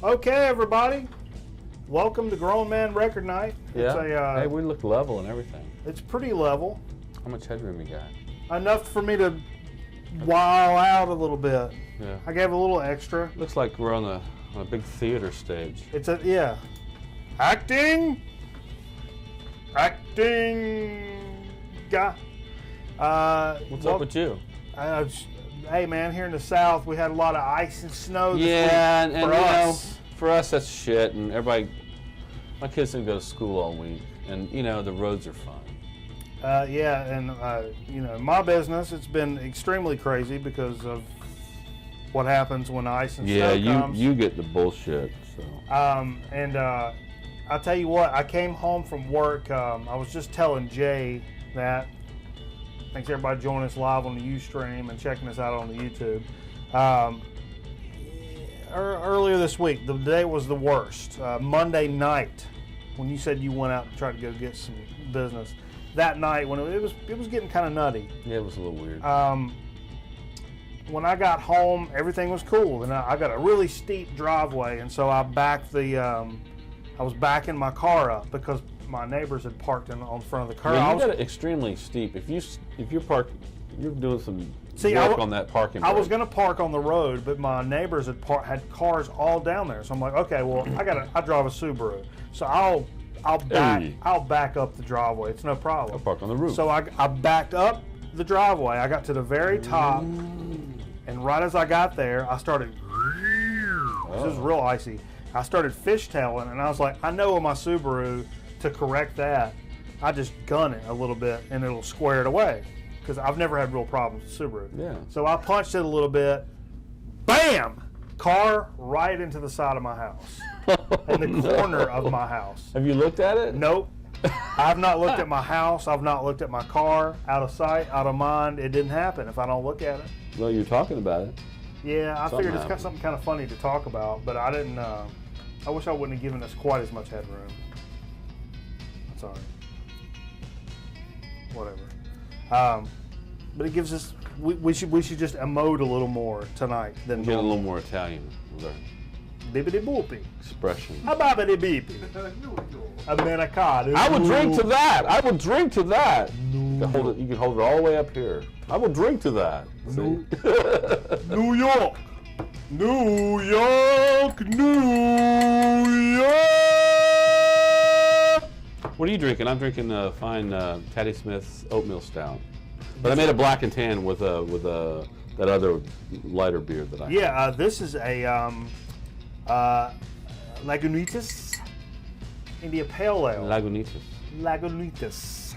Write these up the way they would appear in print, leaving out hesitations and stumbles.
Okay, everybody. Welcome to Grown Man Record Night. Yeah. Hey, we look level and everything. It's pretty level. How much headroom you got? Enough for me to wow out a little bit. Yeah. I gave a little extra. Looks like we're on a big theater stage. Yeah. Acting. Guy. What's up with you? Hey man, here in the South we had a lot of ice and snow this week. And for us. For us that's shit, and everybody, my kids didn't go to school all week, and the roads are fun. My business, it's been extremely crazy because of what happens when ice and snow comes. Yeah, you get the bullshit. So. I'll tell you what, I came home from work. I was just telling Jay that. Thanks everybody joining us live on the Ustream and checking us out on the YouTube. Earlier this week, the day was the worst. Monday night, when you said you went out to try to go get some business, that night when it was getting kind of nutty. Yeah, it was a little weird. When I got home, everything was cool, and I got a really steep driveway, and so I was backing my car up because my neighbors had parked on front of the car. Yeah, you got it extremely steep. If you're parked, you're doing some work on that parking. I was going to park on the road, but my neighbors had cars all down there. So I'm like, okay, well, I drive a Subaru, so I'll back up the driveway. It's no problem. I'll park on the roof. So I backed up the driveway. I got to the very top, and right as I got there, I started. This is real icy. I started fishtailing, and I was like, I know with my Subaru, to correct that, I just gun it a little bit and it'll square it away, because I've never had real problems with Subaru. Yeah. So I punched it a little bit, bam! Car right into the side of my house, in the corner of my house. Have you looked at it? Nope. I've not looked at my house. I've not looked at my car. Out of sight, out of mind. It didn't happen if I don't look at it. Well, you're talking about it. Yeah, I figured it's got something kind of funny to talk about, but I didn't. I wish I wouldn't have given us quite as much headroom. Sorry. Whatever. But it gives us. We should just emote a little more tonight than get a little more Italian with our bibbidi boopy expression. A babbidi beepy. Americano. I would drink to that. I would drink to that. No. You can hold it all the way up here. I will drink to that. No. New York. New York. New York. What are you drinking? I'm drinking a fine Taddy Smith's oatmeal stout, but I made a black and tan with that other lighter beer that I had. Yeah, this is a Lagunitas India Pale Ale. Lagunitas.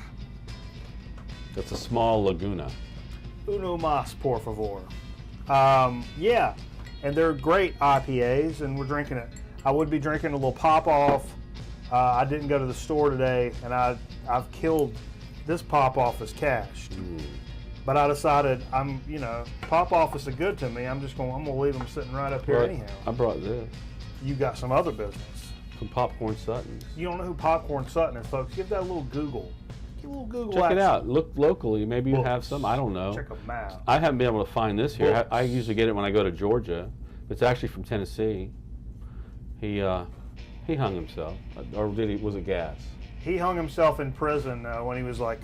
That's a small Laguna. Uno más, por favor. Yeah, and they're great IPAs, and we're drinking it. I would be drinking a little Pop Off. I didn't go to the store today, and I've killed this Pop Off as cash. But I decided Pop Off is so good to me. I'm gonna leave them sitting right up here anyhow. I brought this. You got some other business. Some Popcorn Suttons. You don't know who Popcorn Sutton is, folks? Give that a little Google. Give a little Google. Check it out. Look locally. Maybe you have some. I don't know. Check them out. I haven't been able to find this here. I usually get it when I go to Georgia. It's actually from Tennessee. He hung himself, or was it gas? He hung himself in prison when he was like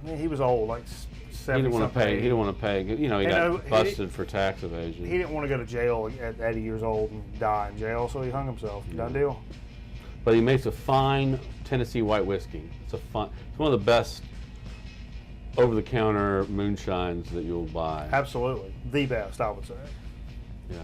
he was old, like 70. He didn't want to pay. He didn't want to pay. He got busted for tax evasion. He didn't want to go to jail at 80 years old and die in jail, so he hung himself. Done deal. But he makes a fine Tennessee white whiskey. It's one of the best over-the-counter moonshines that you'll buy. Absolutely, the best, I would say. Yeah.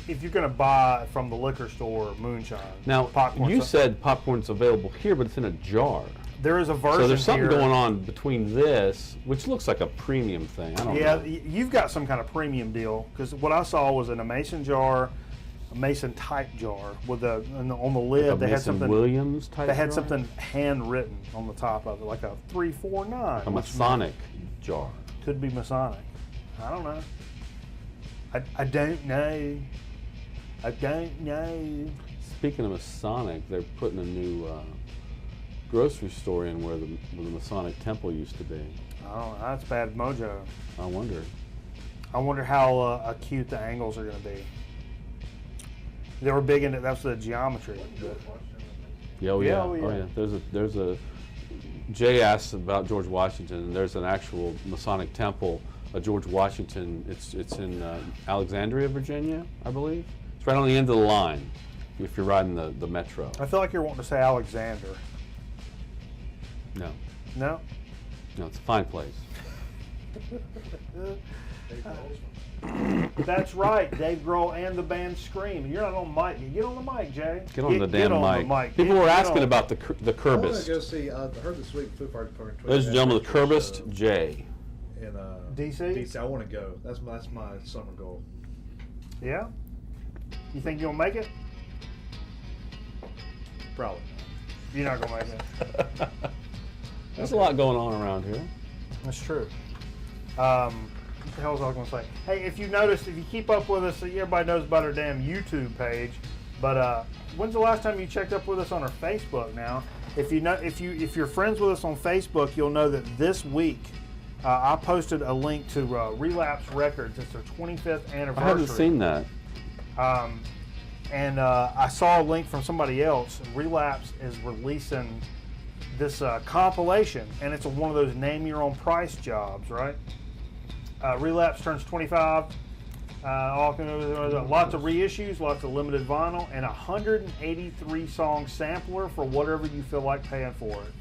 If you're going to buy from the liquor store moonshine, now you said popcorn's available here, but it's in a jar. There is a version. So there's something here going on between this, which looks like a premium thing. I don't know. Yeah, you've got some kind of premium deal, because what I saw was in a mason jar, a mason type jar with on the lid like they had something Williams type. They had jar? Something handwritten on the top of it, like a 349. A Masonic jar. Could be Masonic. I don't know. I don't know. I don't know. Speaking of Masonic, they're putting a new grocery store in where the Masonic temple used to be. Oh, that's bad mojo. I wonder. I wonder how acute the angles are going to be. They were big into that's the geometry. Yeah, oh yeah. There's a Jay asked about George Washington, and there's an actual Masonic temple of George Washington. It's in Alexandria, Virginia, I believe. It's right on the end of the line if you're riding the metro. I feel like you're wanting to say Alexander. No. No? No, it's a fine place. That's right, Dave Grohl and the band Scream. You're not on mic. Get on the mic, Jay. Get on the damn mic. People were asking about the Curbist. I want to go see. I heard this week Foo Fighters playing. Ladies and gentlemen, the Curbist Jay. In DC. I want to go. That's my summer goal. Yeah. You think you'll make it? Probably. You're not gonna make it. There's a lot going on around here. That's true. What the hell was I going to say? Hey, if you notice, if you keep up with us, everybody knows about our damn YouTube page. But when's the last time you checked up with us on our Facebook? Now, if you're friends with us on Facebook, you'll know that this week I posted a link to Relapse Records. It's their 25th anniversary. I haven't seen that. And I saw a link from somebody else. Relapse is releasing this compilation, and it's one of those name your own price jobs, right? Relapse turns 25. Lots of reissues, lots of limited vinyl, and 183 song sampler for whatever you feel like paying for it.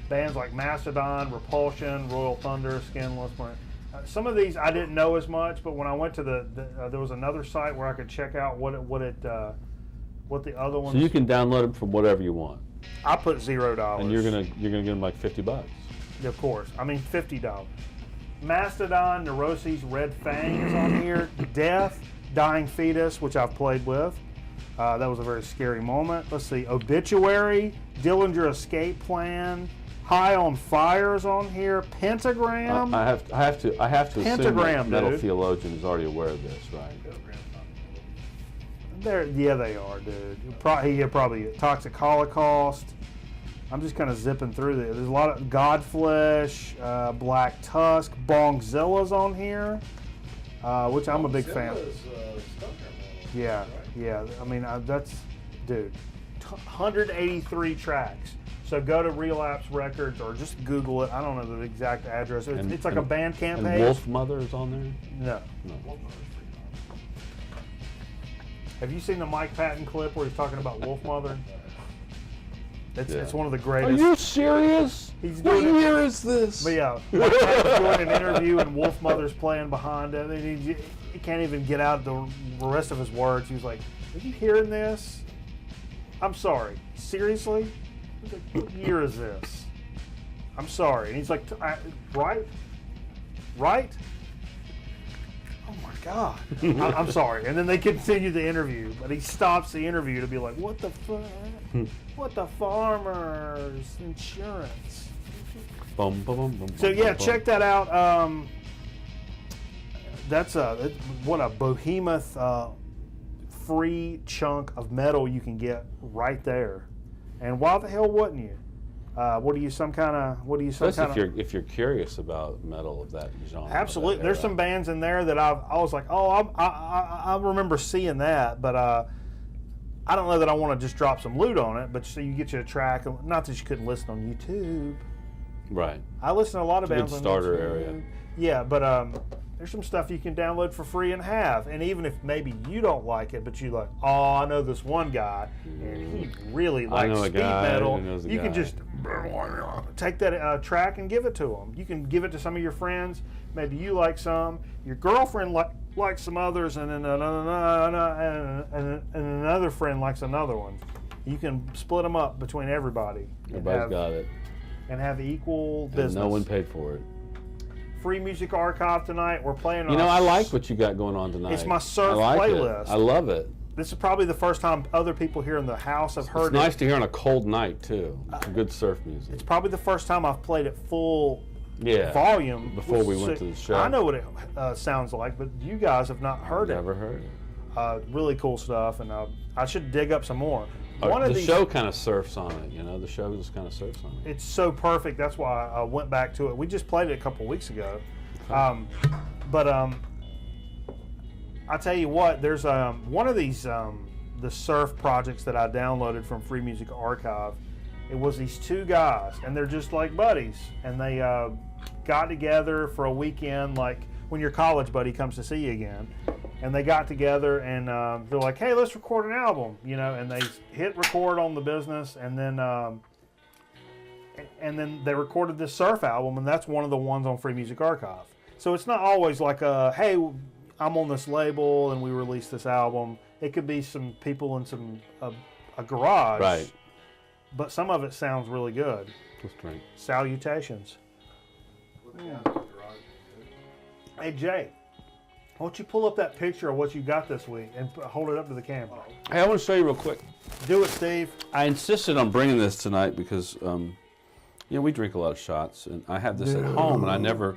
Bands like Mastodon, Repulsion, Royal Thunder, Skinless. Some of these I didn't know as much, but when I went to there was another site where I could check out what the other ones. So you can download them from whatever you want. I put $0. And you're gonna get them like $50. Of course, I mean $50. Mastodon, Neuroses, Red Fang is on here. Death, Dying Fetus, which I've played with. That was a very scary moment. Let's see, Obituary, Dillinger Escape Plan, High on Fire is on here. Pentagram. I have to Pentagram, assume that Metal dude. Theologian is already aware of this, right? Yeah, they are, dude. Probably Toxic Holocaust. I'm just kind of zipping through this. There's a lot of Godflesh, Black Tusk, Bongzilla's on here, which I'm a big fan. Yeah. I mean, that's, dude, 183 tracks. So go to Relapse Records or just Google it. I don't know the exact address. It's like a Bandcamp page. And Wolf Mother is on there? No. Have you seen the Mike Patton clip where he's talking about Wolf Mother? It's one of the greatest. Are you serious? What year is this? But yeah, Mike Patton's doing an interview and Wolf Mother's playing behind him. And he can't even get out the rest of his words. He was like, "Are you hearing this? I'm sorry. Seriously? He's like, what year is this? I'm sorry." And he's like, "Right? Oh my God." I'm sorry. And then they continue the interview, but he stops the interview to be like, "What the fuck? What the farmers insurance?" So yeah, check that out. That's what a behemoth free chunk of metal you can get right there. And why the hell wouldn't you? Especially if you're curious about metal of that genre. Absolutely. There's some bands in there that I was like, oh, I remember seeing that, but I don't know that I want to just drop some loot on it. But so you get you a track. Not that you couldn't listen on YouTube. Right. I listen to a lot of bands on starter YouTube. Area. Yeah, but there's some stuff you can download for free and have. And even if maybe you don't like it, but you like, oh, I know this one guy, and he really likes speed metal. You can just take that track and give it to him. You can give it to some of your friends. Maybe you like some. Your girlfriend likes some others, and then another friend likes another one. You can split them up between everybody. Everybody's got it. And have equal business. And no one paid for it. Free Music Archive tonight. We're playing. I like what you got going on tonight. It's my surf playlist. I love it. This is probably the first time other people here in the house have heard it. It's nice to hear on a cold night too. Some good surf music. It's probably the first time I've played it full volume. Before we went to the show. I know what it sounds like, but you guys have not heard it. Never heard it. Really cool stuff, and I should dig up some more. The show kind of surfs on it, The show just kind of surfs on it. It's so perfect. That's why I went back to it. We just played it a couple weeks ago. But I tell you what, there's one of these the surf projects that I downloaded from Free Music Archive. It was these two guys, and they're just like buddies, and they got together for a weekend, like when your college buddy comes to see you again. And they got together, and they're like, "Hey, let's record an album," you know. And they hit record on the business, and then they recorded this surf album, and that's one of the ones on Free Music Archive. So it's not always like "Hey, I'm on this label and we released this album." It could be some people in a garage, Right. But some of it sounds really good. That's great. Salutations. Hey Jay, why don't you pull up that picture of what you got this week and hold it up to the camera? Hey, I want to show you real quick. Do it, Steve. I insisted on bringing this tonight because, we drink a lot of shots, and I have this at home, and I never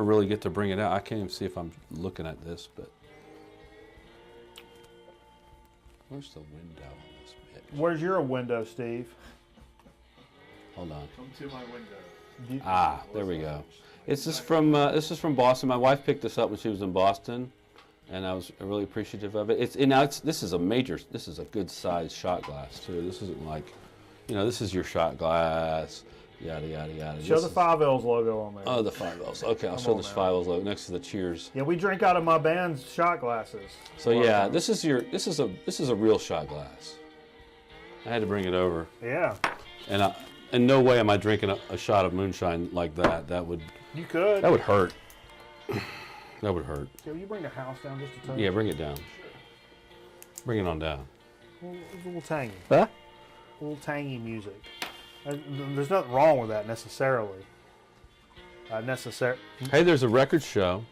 really get to bring it out. I can't even see if I'm looking at this, but where's the window on this bitch? Where's your window, Steve? Hold on. Come to my window. There we go. This is from Boston. My wife picked this up when she was in Boston, and I was really appreciative of it. This is a good sized shot glass too. This isn't like, this is your shot glass. Yada yada yada. Show the 5L's logo on there. Oh, the 5L's. Okay, I'll show this 5L's logo next to the Cheers. Yeah, we drink out of my band's shot glasses. So yeah, this is a real shot glass. I had to bring it over. Yeah. And in no way am I drinking a shot of moonshine like that. You could. That would hurt. That would hurt. Yeah, will you bring the house down just a touch? Yeah, bring it down. Bring it on down. It's a little tangy. Huh? A little tangy music. There's nothing wrong with that necessarily. Hey, there's a record show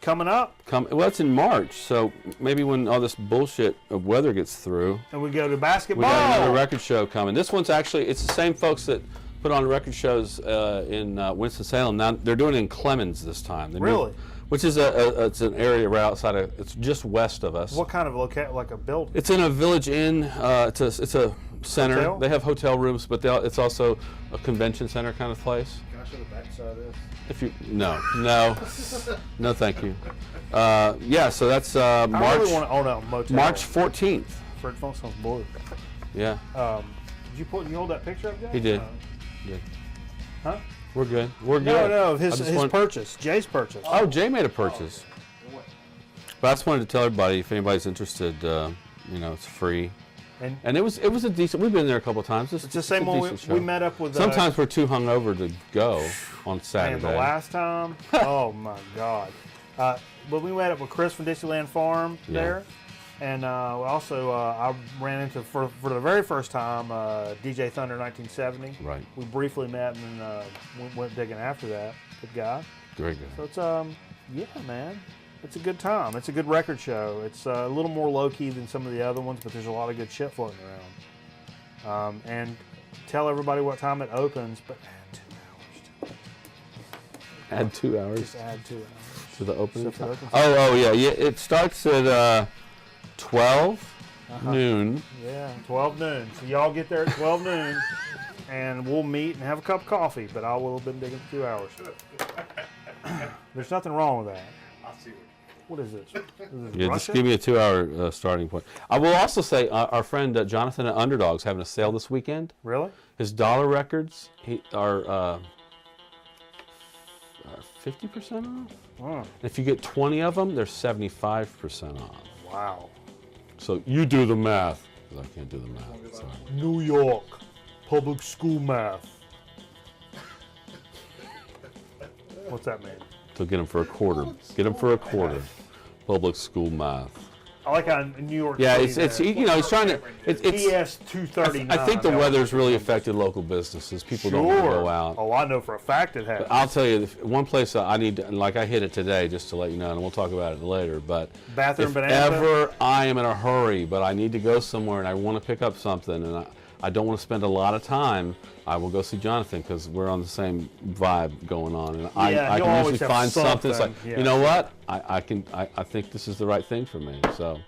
coming up. Well, it's in March, so maybe when all this bullshit of weather gets through, and we go to basketball. We got another record show coming. This one's it's the same folks that put on record shows in Winston-Salem. Now they're doing it in Clemens this time. Really? Which is it's an area right outside of. It's just west of us. What kind of like a building? It's in a Village Inn. It's a center. Hotel? They have hotel rooms, but it's also a convention center kind of place. Can I show the backside of this? If you no, thank you. So that's March. I really want to own a motel. March 14th. Fred Funk sounds bored. Yeah. Did you hold that picture up, guys? He did. Good. Huh? We're good. We're good. No, his purchase. Jay's purchase. Oh, Jay made a purchase. But I just wanted to tell everybody, if anybody's interested, it's free. And it was a decent. We've been there a couple of times. It's the same one we met up with. Sometimes we're too hungover to go on Saturday. And the last time, oh my God! But we met up with Chris from Dixieland Farm there, and also I ran into for the very first time DJ Thunder 1970. Right. We briefly met and then went digging after that. Good guy. Very good. So it's man. It's a good time. It's a good record show. It's a little more low-key than some of the other ones, but there's a lot of good shit floating around. And tell everybody what time it opens, but add 2 hours. Add 2 hours? Just add 2 hours. To the opening time? Oh, yeah. It starts at 12 noon. Yeah, 12 noon. So y'all get there at 12 noon, and we'll meet and have a cup of coffee, but I will have been digging for 2 hours. There's nothing wrong with that. I'll see what is this? Just give me a 2 hour starting point. I will also say our friend Jonathan at Underdog's having a sale this weekend. Really? His dollar records are 50% off. Oh. If you get 20 of them, they're 75% off. Wow. So you do the math. 'Cause I can't do the math. Sorry. New York, public school math. What's that mean? So get them for a quarter. Get them for a quarter. Public school math. I like how in New York. Yeah, it's he's trying to. It's ES 239. I think the weather's really affected local businesses. People don't want to go out. Oh, I know for a fact it has. But I'll tell you, one place I need to, like I hit it today, just to let you know, and we'll talk about it later. But Bathroom if Bonanza? ever I am in a hurry, but I need to go somewhere and I want to pick up something, and I don't want to spend a lot of time, I will go see Jonathan because we're on the same vibe going on, and I can usually find something. It's like, you know what, I think this is the right thing for me. So,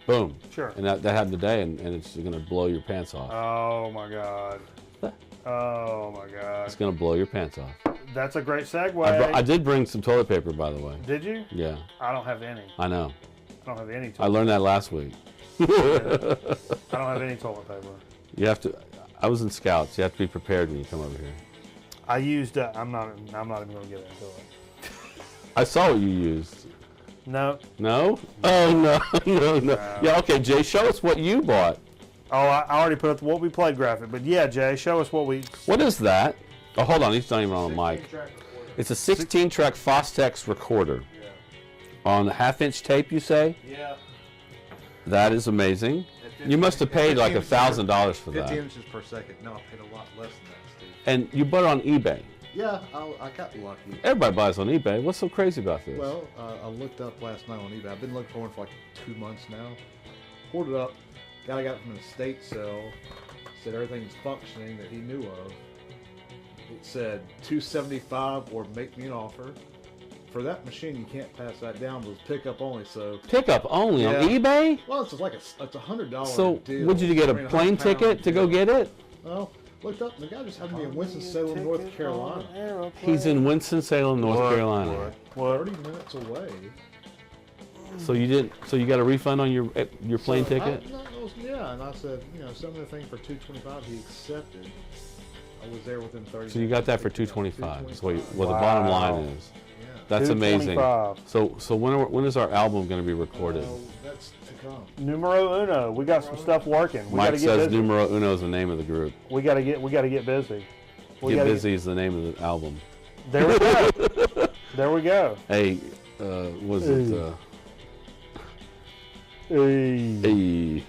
boom. Sure. And that happened today, and it's going to blow your pants off. Oh my God. Oh my God. It's going to blow your pants off. That's a great segue. I did bring some toilet paper, by the way. Did you? Yeah. I don't have any. I know. I don't have any. I learned that last week. I don't have any toilet paper. You have to. I was in Scouts. You have to be prepared when you come over here. I used. I'm not even going to get into it. I saw what you used. No. No? Oh no, no. Yeah. Okay, Jay. Show us what you bought. Oh, I already put up the what we played graphic, but yeah, Jay, show us what we. What is that? Oh, hold on. He's not even on a mic. It's a 16-track Fostex recorder. Yeah. On 1/2-inch tape, you say? Yeah. That is amazing. You must have paid like $1,000 for 15 that. inches per second. No, I paid a lot less than that, Steve. And you bought it on eBay. Yeah, I got lucky. Everybody buys on eBay. What's so crazy about this? Well, I looked up last night on eBay. I've been looking for one for like 2 months now. Pulled it up. Guy I got it from an estate sale. Said everything's functioning that he knew of. It said $275 or make me an offer. For that machine, you can't pass that down, but it's pickup only. So Pickup only on eBay? well, it's like it's $100 So deal. would you get a I mean, plane 100 ticket to go deal. get it? Well, looked up, and the guy just happened to be in Winston-Salem, North Carolina. He's in Winston-Salem, North Carolina. 30 minutes away. So you didn't. So you got a refund on your plane So ticket? Yeah, and I said, send me the thing for $225. He accepted. I was there within 30 So you got that for $225. Is what the Wow. bottom line is. Yeah. That's amazing. $225. So when is our album going to be recorded? That's to come. Numero uno. We got some stuff working. We got Mike to get says busy. Numero Uno is the name of the group. We got to get busy. We Get gotta Busy is the name of the album. There we go. There we go. Hey, was it? Hey. Hey,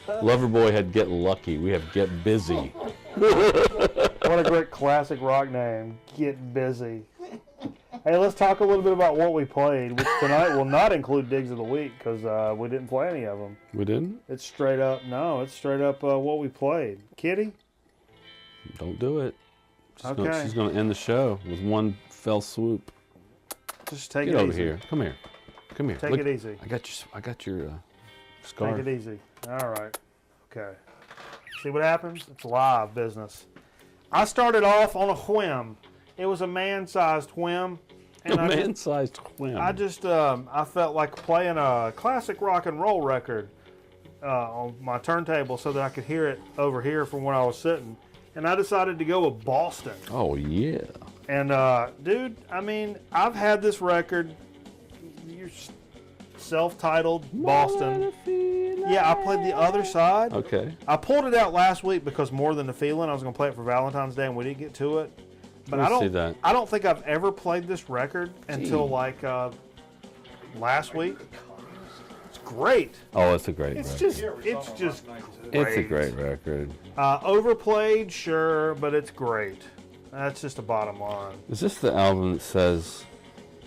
Loverboy had Get Lucky. We have Get Busy. What a great classic rock name. Get busy. Hey, let's talk a little bit about what we played, which tonight will not include Digs of the Week because we didn't play any of them. We didn't? It's straight up, what we played. Kitty? Don't do it. Okay. She's going to end the show with one fell swoop. Just take Get it over easy. here. Come here. Come here. Take Look, it easy. I got your scarf. Take it easy. All right. Okay. See what happens? It's live business. I started off on a whim. It was a man-sized whim. A man-sized whim. I just, I felt like playing a classic rock and roll record on my turntable so that I could hear it over here from where I was sitting. And I decided to go with Boston. Oh, yeah. And, dude, I mean, I've had this record. You're self-titled Boston. Yeah, I played the other side. Okay. I pulled it out last week because More Than a Feeling, I was going to play it for Valentine's Day, and we didn't get to it. But I see that. I don't think I've ever played this record until like last week. It's great. Oh, it's a great It's record. just great. It's a great record. Overplayed, sure, but it's great. That's just the bottom line. Is this the album that says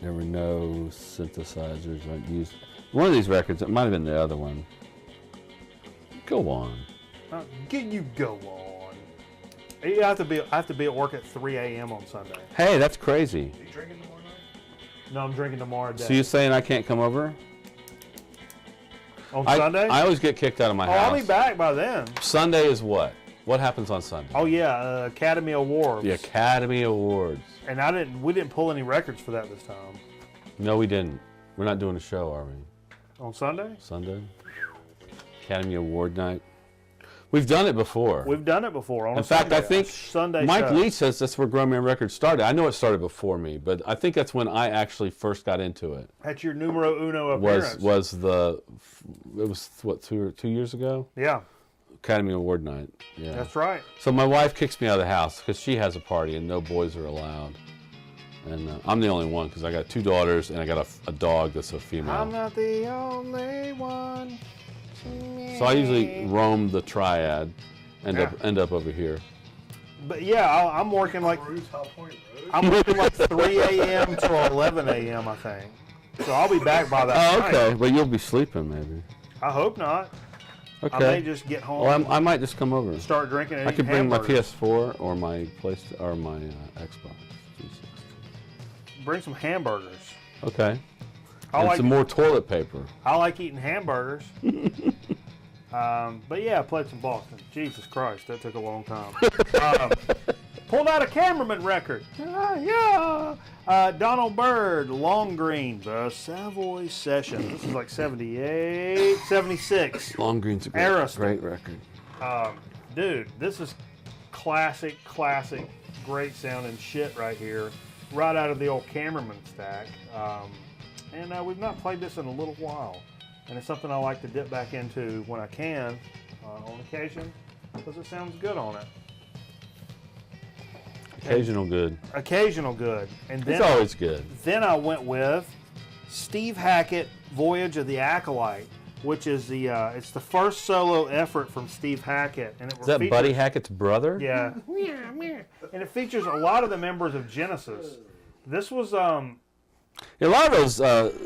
there were no synthesizers used? One of these records, it might have been the other one. Go on. You go on. I have to be at work at 3 a.m. on Sunday. Hey, that's crazy. Are you drinking tomorrow night? No, I'm drinking tomorrow day. So you're saying I can't come over? On Sunday? I always get kicked out of my house. I'll be back by then. Sunday is what? What happens on Sunday? Oh yeah, Academy Awards. The Academy Awards. And we didn't pull any records for that this time. No, we didn't. We're not doing a show, are we? On Sunday? Sunday? Academy Award night. We've done it before. We've done it before. On In fact, Sunday, I think Sunday Mike show. Lee says that's where Grown Man Records started. I know it started before me, but I think that's when I actually first got into it. That's your numero uno appearance. It was what, 2 years ago? Yeah, Academy Award night. Yeah. that's right. So my wife kicks me out of the house because she has a party and no boys are allowed. And I'm the only one because I got 2 daughters and I got a dog that's a female. I'm not the only one. So I usually roam the triad, end up over here. But yeah, I'm working like Cruise High Point Road? I'm working like 3 a.m. to 11 a.m. I think. So I'll be back by that Oh, night. okay. But you'll be sleeping maybe. I hope not. Okay. I may just get home. Well, I might just come over. and start drinking. And I could eating bring my hamburgers. PS4 or my Xbox 360. Bring some hamburgers. Okay. I And like some more toilet paper. I like eating hamburgers. But yeah, I played some Boston. Jesus Christ, that took a long time. Pulled out a cameraman record. Yeah. Donald Byrd, Long Green, The Savoy Session. This is like 78, 76. Long Green's a great record. Dude, this is classic, great sounding shit right here. Right out of the old cameraman stack. And we've not played this in a little while. And it's something I like to dip back into when I can, on occasion, because it sounds good on it. Occasional good. Occasional good. And then it's always good. Then I went with Steve Hackett, Voyage of the Acolyte, which is it's the first solo effort from Steve Hackett. And is that Buddy Hackett's brother? Yeah. And it features a lot of the members of Genesis. This was... a lot of those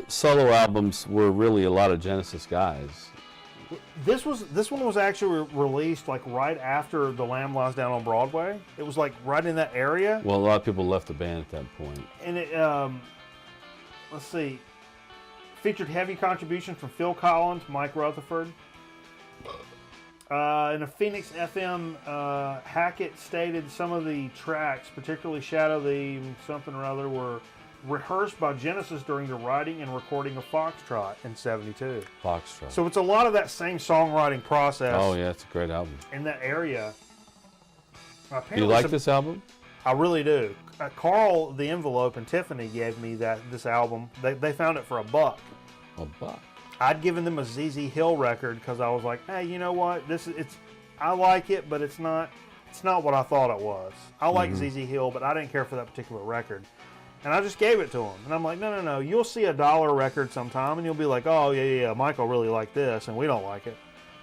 solo albums were really a lot of Genesis guys. This one was actually released like right after The Lamb Lies Down on Broadway. It was like right in that area. Well, a lot of people left the band at that point. And it, let's see, featured heavy contributions from Phil Collins, Mike Rutherford. In a Phoenix FM, Hackett stated some of the tracks, particularly Shadow the something or other, were rehearsed by Genesis during the writing and recording of Foxtrot in '72. Foxtrot. So it's a lot of that same songwriting process. Oh yeah, it's a great album. In that area. Do you like this album? I really do. Carl the Envelope and Tiffany gave me this album. They found it for $1. $1. I'd given them a ZZ Hill record because I was like, hey, you know what? I like it, but it's not what I thought it was. I like ZZ Hill, but I didn't care for that particular record. And I just gave it to him. And I'm like, no. You'll see a $1 record sometime, and you'll be like, oh, yeah, Michael really liked this, and we don't like it.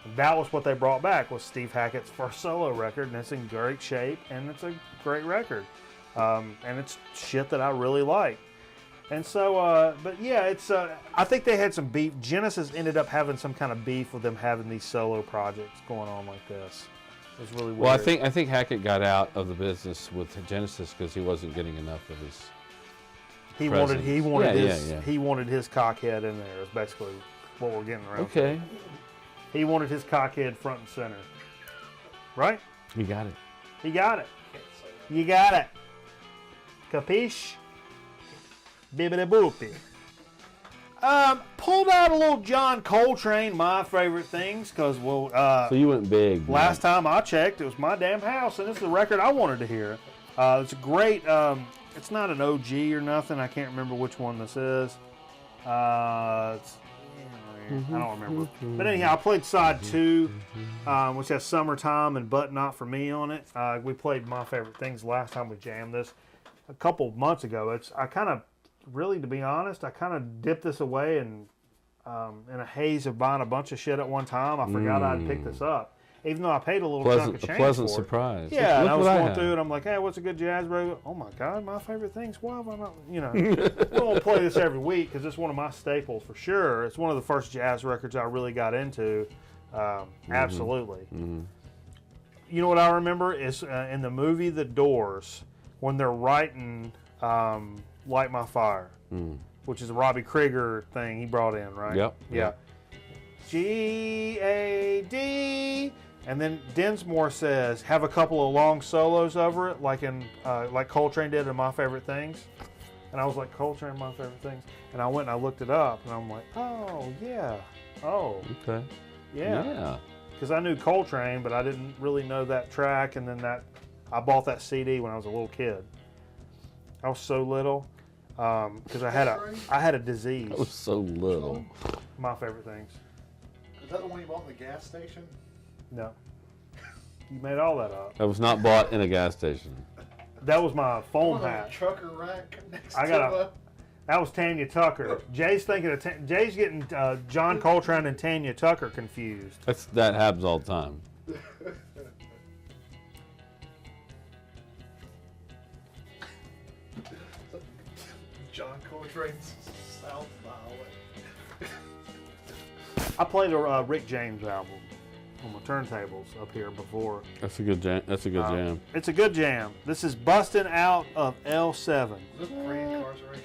And that was what they brought back, was Steve Hackett's first solo record, and it's in great shape, and it's a great record. And it's shit that I really like. And so, but yeah, it's. I think they had some beef. Genesis ended up having some kind of beef with them having these solo projects going on like this. It was really weird. Well, I think Hackett got out of the business with Genesis because he wasn't getting enough of his. He wanted his cockhead in there. Is basically what we're getting around. Okay. To. He wanted his cockhead front and center. Right? You got it. He got it. You got it. Capiche? Bibbidi boopy. Pulled out a little John Coltrane, my favorite things, because so you went big. Last time I checked, it was My Damn House, and this is the record I wanted to hear. It's a great. It's not an OG or nothing. I can't remember which one this is. I don't remember. But anyhow, I played side 2, which has Summertime and But Not For Me on it. We played My Favorite Things last time we jammed this a couple months ago. To be honest, I kind of dipped this away and in a haze of buying a bunch of shit at one time. I forgot I'd picked this up. Even though I paid a little chunk of change pleasant for it. surprise. Yeah, and I was going through it. I'm like, hey, what's a good jazz record? Oh my God, My Favorite Things. Why have I not? We won't play this every week because it's one of my staples for sure. It's one of the first jazz records I really got into. Absolutely. Mm-hmm. You know what I remember is in the movie The Doors when they're writing "Light My Fire," which is a Robbie Krieger thing he brought in, right? Yep. Yeah. G-A-D. And then Densmore says, have a couple of long solos over it, like Coltrane did in My Favorite Things. And I was like, Coltrane, My Favorite Things. And I went and I looked it up, and I'm like, oh, yeah. Oh. Okay. Yeah. Because I knew Coltrane, but I didn't really know that track. And then I bought that CD when I was a little kid. I was so little because I had a disease. I was so little. My Favorite Things. Is that the one you bought in the gas station? No. You made all that up. That was not bought in a gas station. That was my phone hat. Trucker rack next that was Tanya Tucker. Jay's Jay's getting John Coltrane and Tanya Tucker confused. That happens all the time. John Coltrane's South Valley. I played a Rick James album on my turntables up here before. That's a good jam. Jam. It's a good jam. This is Busting Out of L7. Is this pre-incarceration?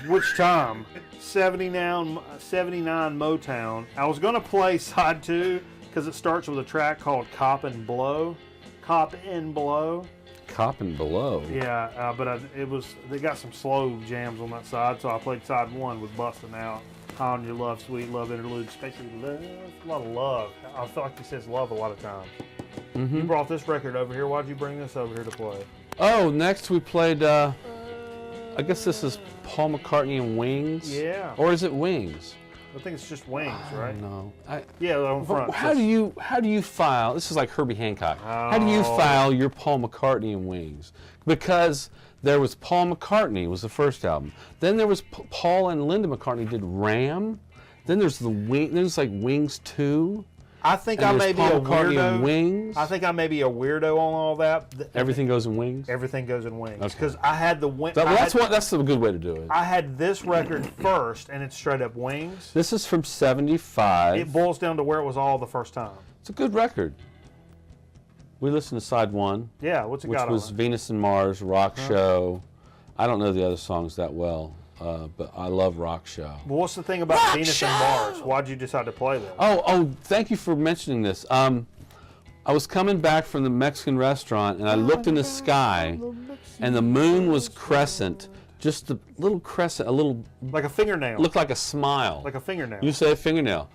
Which time? 79 Motown. I was going to play side 2 because it starts with a track called Cop and Blow. Cop and Below. Cop and Below. Yeah, but they got some slow jams on that side, so I played side 1 with Bustin' Out. High on Your Love, Sweet Love Interlude, especially love. A lot of love. I feel like he says love a lot of times. Mm-hmm. You brought this record over here. Why'd you bring this over here to play? Oh, next we played, I guess this is Paul McCartney and Wings? Yeah. Or is it Wings? I think it's just Wings, right? No. Yeah, on front. How do you file, this is like Herbie Hancock. How do you file your Paul McCartney and Wings? Because there was Paul McCartney was the first album. Then there was Paul and Linda McCartney did Ram. Then there's like Wings 2. I think I may be a weirdo. Wings. I think I may be a weirdo on all that. Everything goes in Wings. Everything goes in Wings. Okay. Because I had the Wings. That's a good way to do it. I had this record first, and it's straight up Wings. This is from '75. It boils down to where it was all the first time. It's a good record. We listened to side 1. Yeah, what's it got on it? Which was Venus and Mars, Rock Show. I don't know the other songs that well, but I love Rock Show. Well, what's the thing about Venus and Mars? Why'd you decide to play this? Oh, thank you for mentioning this. I was coming back from the Mexican restaurant, and I looked in the sky, and the moon was crescent, just a little crescent, a little... Like a fingernail. Looked like a smile. Like a fingernail. You say a fingernail.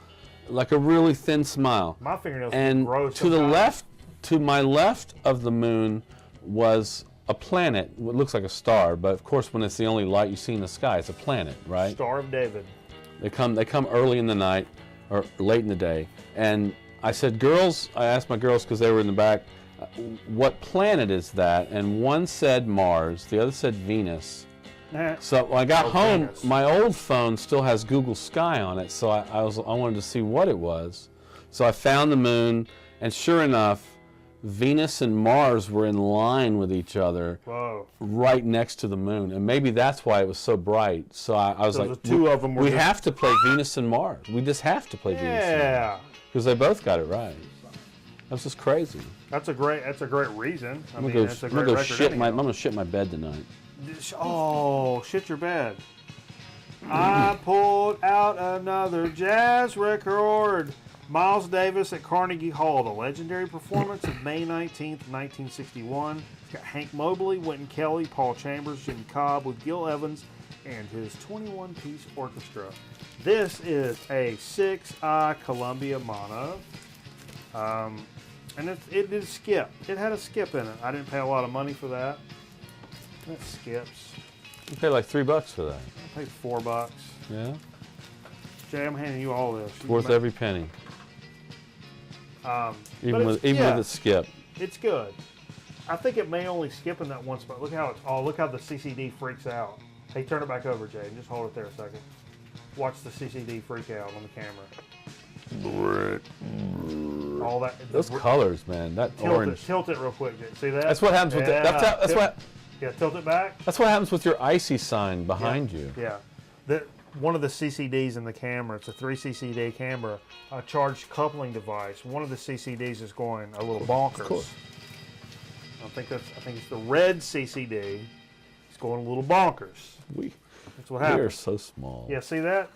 Like a really thin smile. My fingernails and gross. To my left of the moon was a planet. It looks like a star, but of course when it's the only light you see in the sky, it's a planet, right? Star of David. They come early in the night or late in the day. And I said, girls, I asked my girls because they were in the back, what planet is that? And one said Mars, the other said Venus. So when I got home, Venus. My old phone still has Google Sky on it, so I wanted to see what it was. So I found the moon, and sure enough, Venus and Mars were in line with each other. Whoa. Right next to the moon, and maybe that's why it was so bright. So I was So like, the two of them were we just- have to play Venus and Mars. We just have to play Venus and Mars. Yeah. Because they both got it right. That's just crazy. That's a great reason. I'm gonna go shit my bed tonight. Oh, shit your bed. I pulled out another jazz record. Miles Davis at Carnegie Hall, the legendary performance of May 19th, 1961. It's got Hank Mobley, Wynton Kelly, Paul Chambers, Jimmy Cobb with Gil Evans and his 21-piece orchestra. This is a 6i Columbia mono. And it did skip. It had a skip in it. I didn't pay a lot of money for that. That skips. You paid like $3 for that. I paid $4. Yeah. Jay, I'm handing you all this. Worth every penny. Even with the skip. It's good. I think it may only skip in that one spot. Look how look how the CCD freaks out. Hey, turn it back over, Jay. Just hold it there a second. Watch the CCD freak out on the camera. All that. Those colors, man. That orange. Tilt it real quick, Jay. See that? That's what happens with that. Yeah, tilt it back. That's what happens with your icy sign behind you. Yeah. One of the CCDs in the camera, it's a 3 CCD camera, a charged coupling device. One of the CCDs is going a little bonkers. Of course. I think it's the red CCD. It's going a little bonkers. That's what happens. We are so small. Yeah, see that?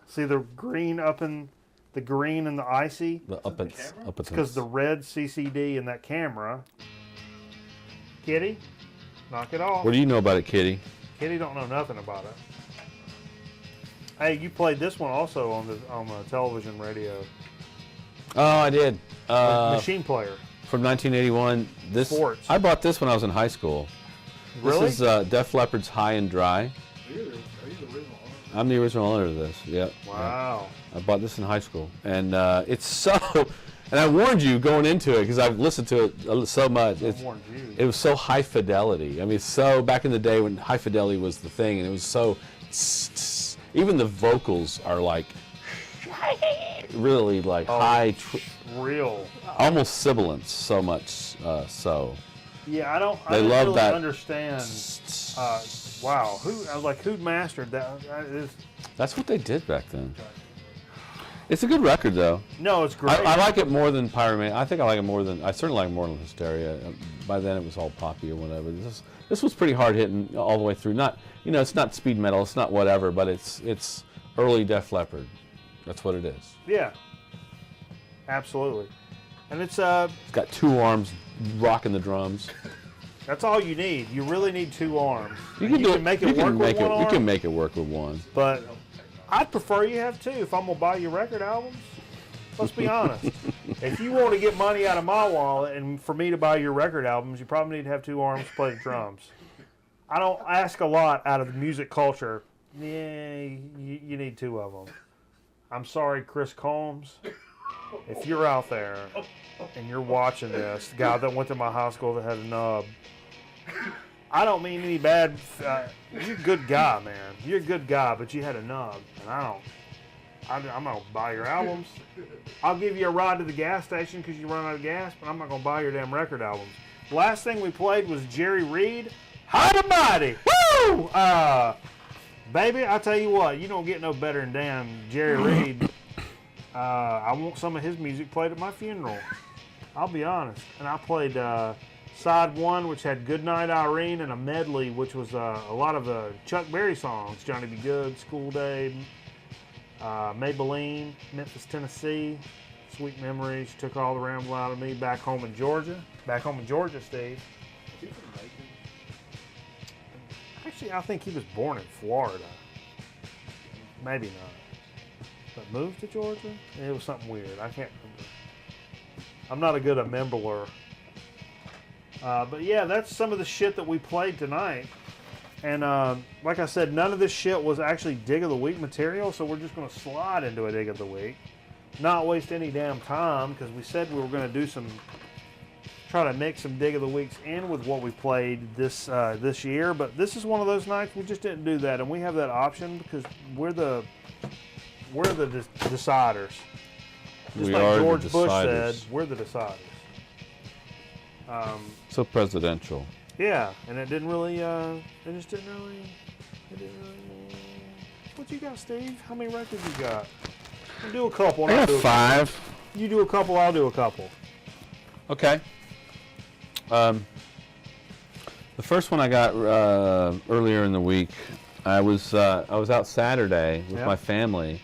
See the green and the icy? The up and because the red CCD in that camera. Kitty, knock it off. What do you know about it, Kitty? Kitty don't know nothing about it. Hey, you played this one also on the television radio. Oh, I did. Machine Player. From 1981. Sports. I bought this when I was in high school. Really? This is Def Leppard's High and Dry. Are you the original owner? I'm the original owner of this. Yep. Wow. I bought this in high school, and it's so. And I warned you going into it because I've listened to it so much. It was so high fidelity. I mean, so back in the day when high fidelity was the thing, and it was so. Even the vocals are like really like high, real, almost sibilance. So much so. Yeah, I don't love really that. Understand. Wow, who mastered that? That's what they did back then. It's a good record though. No, it's great. I like it more than Pyramid. I think I certainly like it more than Hysteria. By then it was all poppy or whatever. This was pretty hard hitting all the way through. Not, it's not speed metal, it's not whatever, but it's early Def Leppard. That's what it is. Yeah, absolutely. And it's got 2 arms rocking the drums. That's all you need. You really need 2 arms. You can make it work with one arm. You can make it work with one. But I'd prefer you have 2 if I'm going to buy you record albums. Let's be honest. If you want to get money out of my wallet and for me to buy your record albums, you probably need to have 2 arms to play the drums. I don't ask a lot out of the music culture. Yeah, you need 2 of them. I'm sorry, Chris Combs. If you're out there and you're watching this, the guy that went to my high school that had a nub, I don't mean any bad. You're a good guy, man. You're a good guy, but you had a nub, and I'm not gonna buy your albums. I'll give you a ride to the gas station because you run out of gas, but I'm not gonna buy your damn record albums. The last thing we played was Jerry Reed. Hot and mighty, woo! Baby, I tell you what, you don't get no better than damn Jerry Reed. I want some of his music played at my funeral. I'll be honest. And I played side 1, which had Goodnight Irene, and a medley, which was a lot of Chuck Berry songs. Johnny B. Good, School Day, Maybelline, Memphis, Tennessee, Sweet Memories, Took All the Ramble Out of Me, Back Home in Georgia. Back Home in Georgia, Steve. Actually, I think he was born in Florida. Maybe not. But moved to Georgia? It was something weird. I can't remember. I'm not a good membeler. But yeah, that's some of the shit that we played tonight. And like I said, none of this shit was actually Dig of the Week material, so we're just going to slide into a Dig of the Week. Not waste any damn time, because we said we were going to do try to mix some Dig of the Weeks in with what we played this year. But this is one of those nights we just didn't do that, and we have that option because we're the deciders. Just like George Bush said, we're the deciders. So presidential. Yeah, and it didn't really. It didn't really. What you got, Steve? How many records you got? I'll do a couple. I got 5. You do a couple. I'll do a couple. Okay. The first one I got earlier in the week. I was out Saturday with my family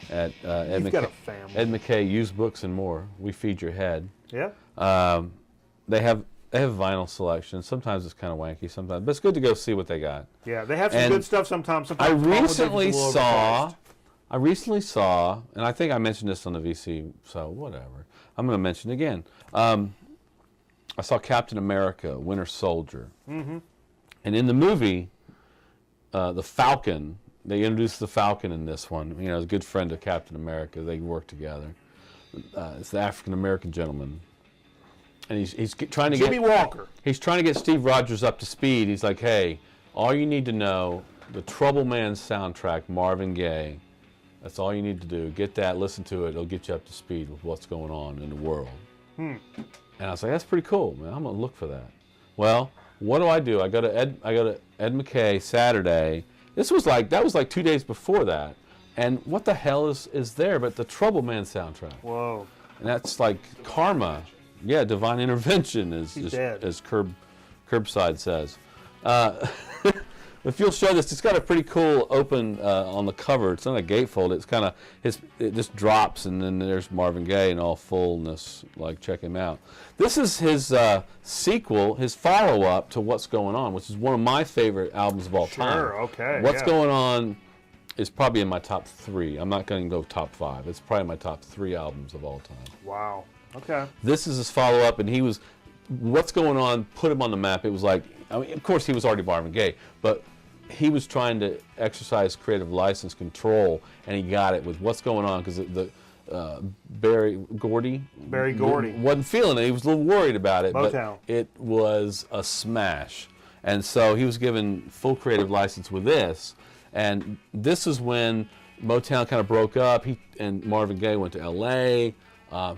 at Ed McKay Used Books and More. We feed your head. Yeah. They have vinyl selection. Sometimes it's kind of wanky. Sometimes, but it's good to go see what they got. Yeah, they have some good stuff. Sometimes I recently saw, and I think I mentioned this on the VC. So whatever. I'm going to mention it again. I saw Captain America: Winter Soldier, and in the movie, the Falcon. They introduced the Falcon in this one. You know, a good friend of Captain America. They work together. It's the African American gentleman, and he's trying to Jimmy Walker. He's trying to get Steve Rogers up to speed. He's like, hey, all you need to know, the Trouble Man soundtrack, Marvin Gaye. That's all you need to do. Get that, listen to it. It'll get you up to speed with what's going on in the world. And I was like, that's pretty cool, man. I'm gonna look for that. Well, what do? I go to Ed McKay Saturday. That was like 2 days before that. And what the hell is there but the Trouble Man soundtrack? Whoa. And that's like karma. Yeah, divine intervention, as Curbside says. If you'll show this, it's got a pretty cool open on the cover. It's not a gatefold. It's kind of it just drops, and then there's Marvin Gaye in all fullness. Like, check him out. This is his sequel, his follow-up to What's Going On, which is one of my favorite albums of all time. Sure, okay. What's Going On is probably in my top 3. I'm not going to go top 5. It's probably my top 3 albums of all time. Wow. Okay. This is his follow-up, and What's Going On put him on the map. It was like, I mean, of course he was already Marvin Gaye, but he was trying to exercise creative license control, and he got it with What's Going On, because Berry Gordy wasn't feeling it. He was a little worried about it, Motown. But it was a smash. And so he was given full creative license with this, and this is when Motown kind of broke up. He and Marvin Gaye went to L.A.,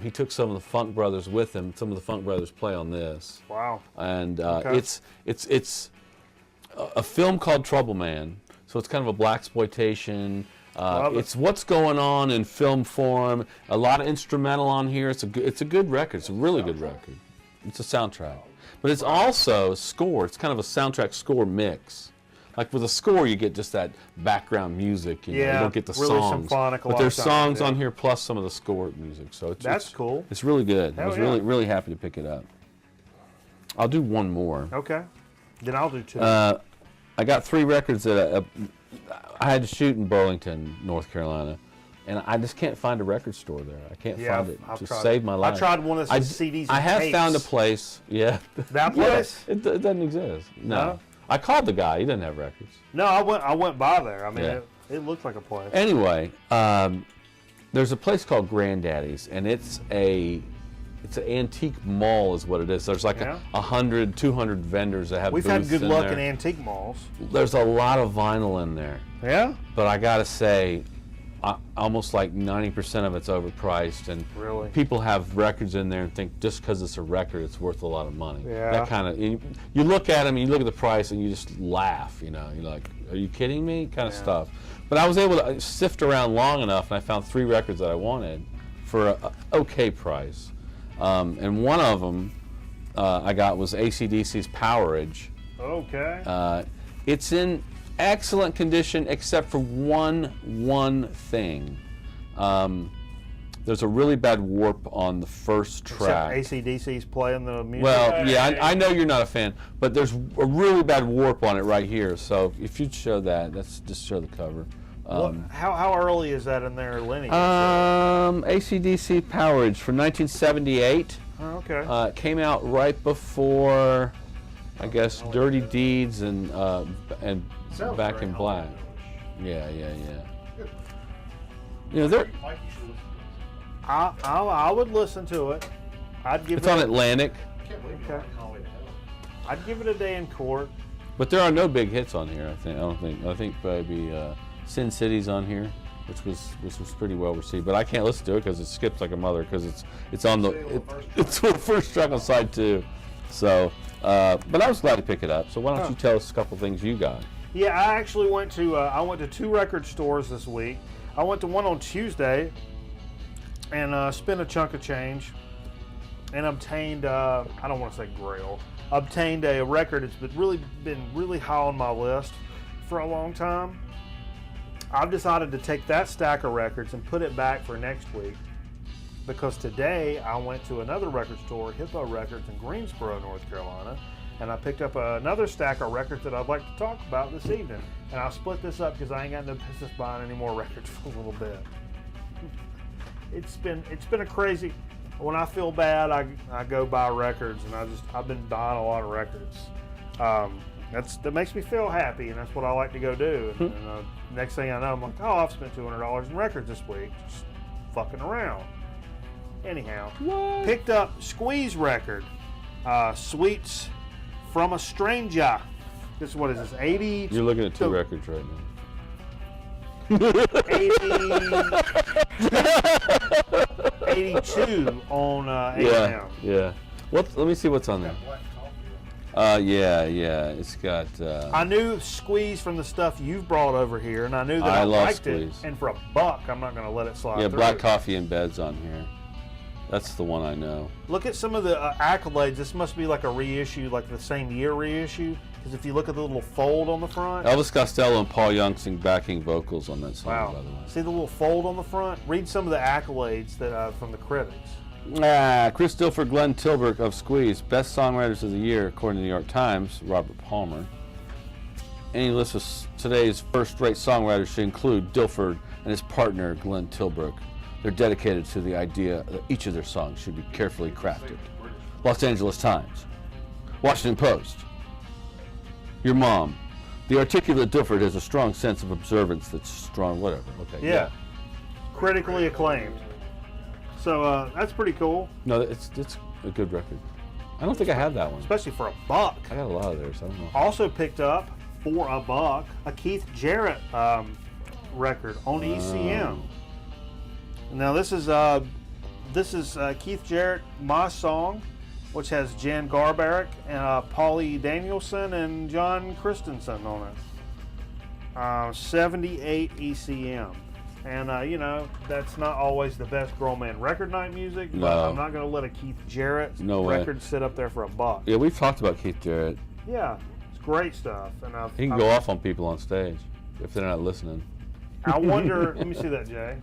he took some of the Funk Brothers with him. Some of the Funk Brothers play on this. Wow. And it's a film called Trouble Man. So it's kind of a blaxploitation. It's what's going on in film form. A lot of instrumental on here. It's a good record. It's a really good record. It's a soundtrack. But it's also score. It's kind of a soundtrack score mix. Like with a score, you get just that background music. You know, you don't get the really songs. Symphonic but there's songs on here plus some of the score music. So that's cool. It's really good. Hell I was really happy to pick it up. I'll do one more. Okay. Then I'll do two. I got 3 records that I had to shoot in Burlington, North Carolina. And I just can't find a record store there. I can't find it to save my life. I tried one of those CDs and I have tapes. found a place. Yeah. That place? Yeah, it doesn't exist. No. I called the guy. He didn't have records. No, I went by there. I mean, it looked like a place. Anyway, there's a place called Granddaddy's, and it's an antique mall is what it is. There's like 100, 200 vendors that have We've booths had good in luck there. in antique malls. There's a lot of vinyl in there. Yeah? But I got to say, almost like 90% of it's overpriced, and really? People have records in there and think just because it's a record, it's worth a lot of money. Yeah. That kind of you look at them, and you look at the price, and you just laugh. You know, you're like, "Are you kidding me?" Kind of stuff. But I was able to sift around long enough, and I found 3 records that I wanted for an okay price. And one of them I got was AC/DC's Powerage. Okay. It's in excellent condition except for one thing. There's a really bad warp on the first track. Except AC/DC's playing the music. Well, yeah, I know you're not a fan, but there's a really bad warp on it right here. So if you'd show that, let's just show the cover. How early is that in their lineage? AC/DC Powerage from 1978. Oh, okay. It came out right before, I guess, Dirty Deeds and Back in Black. Yeah. You know, they're. I would listen to it. It's on Atlantic. Okay. I'd give it a day in court. But there are no big hits on here. I think maybe Sin City's on here, which was pretty well received. But I can't listen to it because it skips like a mother because it's on it's the first track on side 2. So, but I was glad to pick it up. So why don't you tell us a couple things you got? Yeah, I actually went to 2 record stores this week. I went to one on Tuesday and spent a chunk of change and obtained I don't want to say grail. Obtained a record that's been really high on my list for a long time. I've decided to take that stack of records and put it back for next week because today I went to another record store, Hippo Records in Greensboro, North Carolina, and I picked up another stack of records that I'd like to talk about this evening. And I'll split this up because I ain't got no business buying any more records for a little bit. It's been a crazy. When I feel bad, I go buy records, and I've been buying a lot of records. That makes me feel happy, and that's what I like to go do. And next thing I know, I'm like, oh, I've spent $200 in records this week, just fucking around. Anyhow, picked up Squeeze record, Sweets from a Stranger. This what is this? 80. You're looking at 2 records right now. 82 on A&M. Yeah. Let me see what's on there. Yeah. It's got. I knew Squeeze from the stuff you've brought over here, and I knew that I liked Squeeze. it. And for $1, I'm not going to let it slide. Yeah, through. Black Coffee in Bed's on here. That's the one I know. Look at some of the accolades. This must be like a reissue, like the same year reissue. Because if you look at the little fold on the front. Elvis Costello and Paul Young sing backing vocals on that song, by the way. See the little fold on the front? Read some of the accolades that from the critics. Chris Dilfer, Glenn Tilbrook of Squeeze, Best Songwriters of the Year, according to the New York Times, Robert Palmer. Any list of today's first-rate songwriters should include Dilfer and his partner, Glenn Tilbrook. They're dedicated to the idea that each of their songs should be carefully crafted. Los Angeles Times, Washington Post, Your Mom. The articulate Dilford has a strong sense of observance that's strong, whatever. Okay. Yeah. Critically acclaimed. So that's pretty cool. No, it's a good record. I don't think I have that one. Especially for $1. I got a lot of theirs. I don't know. Also picked up for $1 a Keith Jarrett record on ECM. Now this is Keith Jarrett, My Song, which has Jan Garbarek and Paulie Danielson and John Christensen on it. 78 ECM. And, that's not always the best Girl Man record night music, but No. I'm not going to let a Keith Jarrett No way. record sit up there for $1. Yeah, we've talked about Keith Jarrett. Yeah, it's great stuff. And he can go off on people on stage if they're not listening. I wonder. Let me see that, Jay.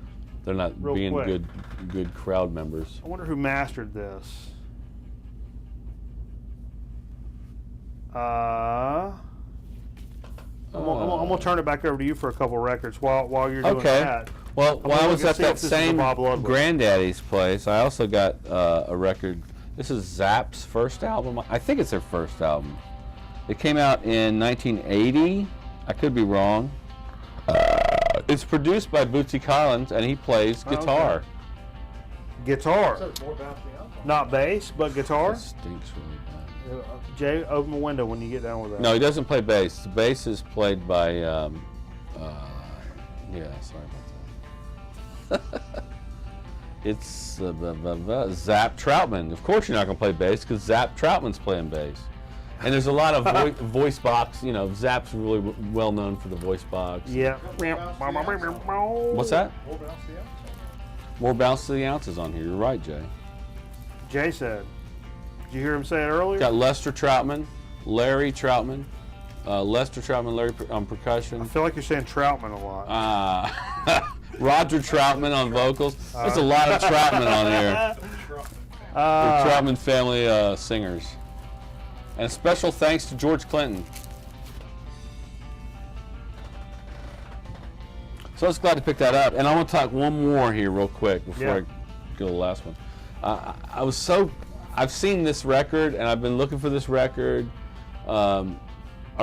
They're not Real being quick. good crowd members. I wonder who mastered this. I'm gonna turn it back over to you for a couple records while you're doing that. Well, while I was at that same Bob Ludwig. Granddaddy's place, I also got a record. This is Zapp's first album. I think it's their first album. It came out in 1980. I could be wrong. It's produced by Bootsy Collins, and he plays guitar. Okay. Guitar. Not bass, but guitar. It stinks really bad. Jay, open the window when you get done with that. No, he doesn't play bass. The bass is played by, yeah, sorry about that. It's Zapp Troutman. Of course you're not going to play bass because Zapp Troutman's playing bass. And there's a lot of voice box, Zapp's really well known for the voice box. Yeah. What's that? More bounce to the ounces on here. You're right, Jay. Jay said. Did you hear him say it earlier? Got Lester Troutman, Larry Troutman, Lester Troutman, Larry on percussion. I feel like you're saying Troutman a lot. Roger Troutman on vocals. There's a lot of Troutman on here. The Troutman family singers. And special thanks to George Clinton. So I was glad to pick that up. And I want to talk one more here real quick before I go to the last one. I've seen this record, and I've been looking for this record. Our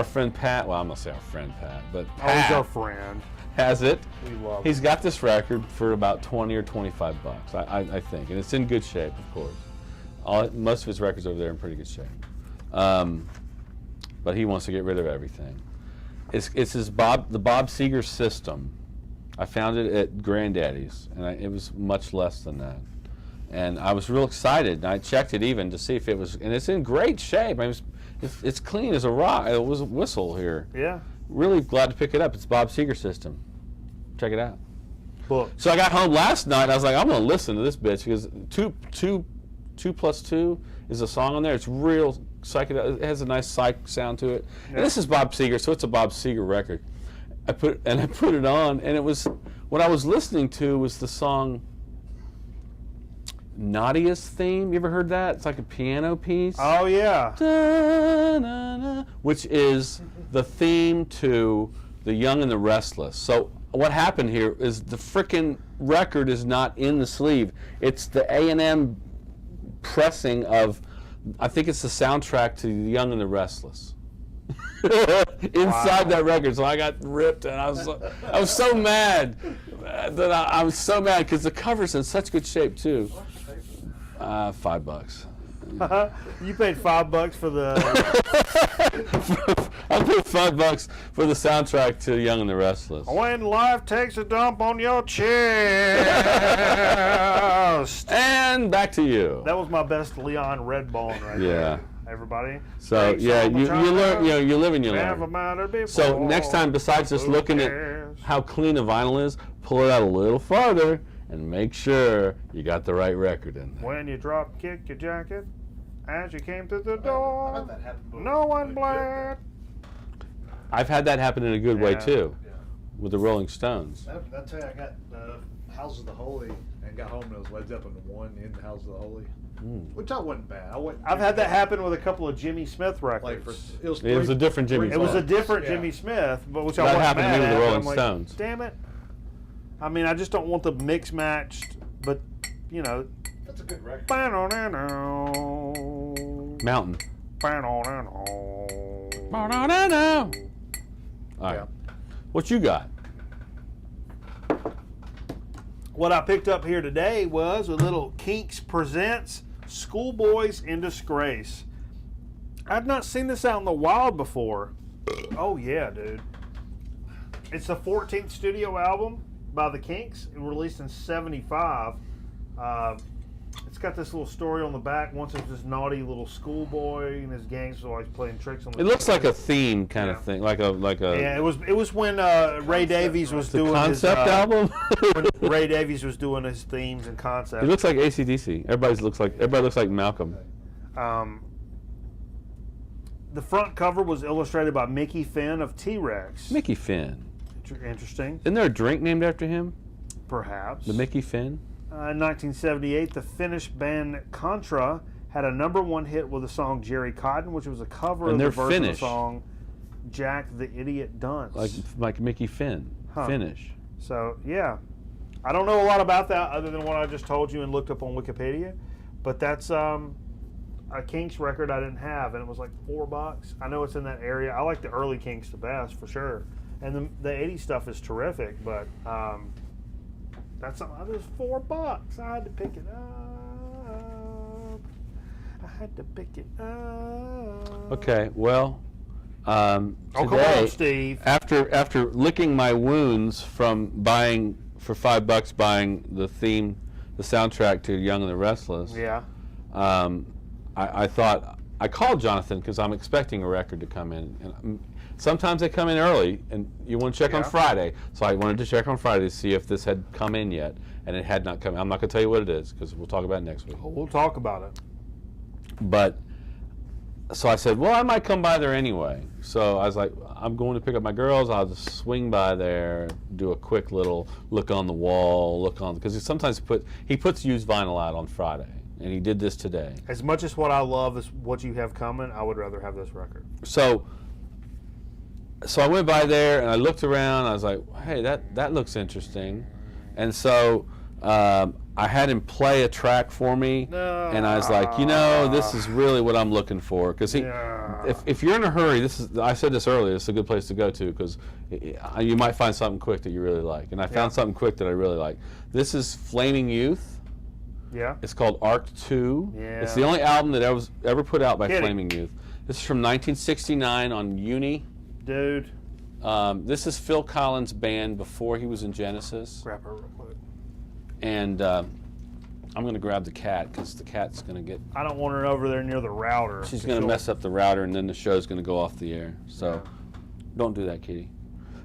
friend Pat, well, I'm going to say our friend Pat, but Pat He's our friend. has it. We love He's got this record for about 20 or 25 bucks, I think. And it's in good shape, of course. Most of his records over there are in pretty good shape. But he wants to get rid of everything. It's the Bob Seger System. I found it at Granddaddy's, and it was much less than that. And I was real excited, and I checked it even to see if it was, and it's in great shape. It's clean as a rock. It was a whistle here. Yeah. Really glad to pick it up. It's Bob Seger System. Check it out. Book. So I got home last night, and I was like, I'm going to listen to this bitch because 2 plus 2 is a song on there. It's real psychedelic. It has a nice psych sound to it. Yeah. And this is Bob Seger, so it's a Bob Seger record. I put it on, and it was what I was listening to was the song Nadia's Theme. You ever heard that? It's like a piano piece. Oh yeah. Da-na-na, which is the theme to The Young and the Restless. So what happened here is the frickin' record is not in the sleeve. It's the A&M pressing of, I think it's the soundtrack to The Young and the Restless. Inside that record, so I got ripped, and I was so mad that I was so mad because the cover's in such good shape too. $5. You paid $5 for the. I paid $5 for the soundtrack to Young and the Restless. When life takes a dump on your chest. And back to you. That was my best Leon Redbone right there. Everybody. So yeah, you learn. You live and you learn. So next time, besides just looking at how clean a vinyl is, pull it out a little farther and make sure you got the right record in there. When you drop kick your jacket as you came through the door, no one blared. I've had that happen in a good way too, with the Rolling Stones. I'll tell you, I got House of the Holy and got home and it was Led Zeppelin 1 in the House of the Holy. Which I wasn't bad. I've had that happen with a couple of Jimmy Smith records. It was a different Jimmy Smith. It was a different Jimmy Smith, but which I that wasn't happened mad to me with the at, Rolling I'm like, Stones. Damn it! I mean, I just don't want the mix matched, but you know. That's a good record. Mountain. All right. What you got? What I picked up here today was a little Kinks Presents Schoolboys in Disgrace. I've not seen this out in the wild before. Oh yeah, dude. It's the 14th studio album by the Kinks. It was released in '75. It's got this little story on the back. Once it was this naughty little schoolboy and his gangs was always playing tricks on the. It looks like a theme kind of thing, like a. Yeah, it was when Ray Davies was doing concept his album. when Ray Davies was doing his themes and concepts. It looks like AC/DC. Everybody looks like Malcolm. The front cover was illustrated by Mickey Finn of T-Rex. Mickey Finn. Interesting. Isn't there a drink named after him? Perhaps. The Mickey Finn? In 1978, the Finnish band Contra had a #1 hit with the song Jerry Cotton, which was a cover of the version of the song Jack the Idiot Dunce. Like Mickey Finn. Finnish. So, yeah. I don't know a lot about that other than what I just told you and looked up on Wikipedia. But that's a Kinks record I didn't have, and it was like $4. I know it's in that area. I like the early Kinks the best, for sure. And the 80s stuff is terrific, but that's something. It was $4. I had to pick it up. Okay, well, come today, on, Steve. After licking my wounds from buying for $5, buying the soundtrack to Young and the Restless. Yeah. I thought I called Jonathan because I'm expecting a record to come in, and sometimes they come in early, and you want to check on Friday. So I wanted to check on Friday to see if this had come in yet, and it had not come. I'm not going to tell you what it is because we'll talk about it next week. We'll talk about it. But so I said, well, I might come by there anyway. So I was like, I'm going to pick up my girls. I'll just swing by there, do a quick little look on the wall, because he puts used vinyl out on Friday, and he did this today. As much as what I love is what you have coming, I would rather have this record. So I went by there and I looked around. I was like, hey, that looks interesting, and so I had him play a track for me, and I was like, this is really what I'm looking for. Because if you're in a hurry, I said this earlier, it's a good place to go to because you might find something quick that you really like. And I found something quick that I really like. This is Flaming Youth. Yeah. It's called Arc 2. Yeah. It's the only album that was ever put out by Flaming Youth. This is from 1969 on Uni. Dude. This is Phil Collins' band before he was in Genesis. Grab her real quick. And I'm going to grab the cat because the cat's going to get... I don't want her over there near the router. She's going to mess up the router, and then the show's going to go off the air. So don't do that, Kitty.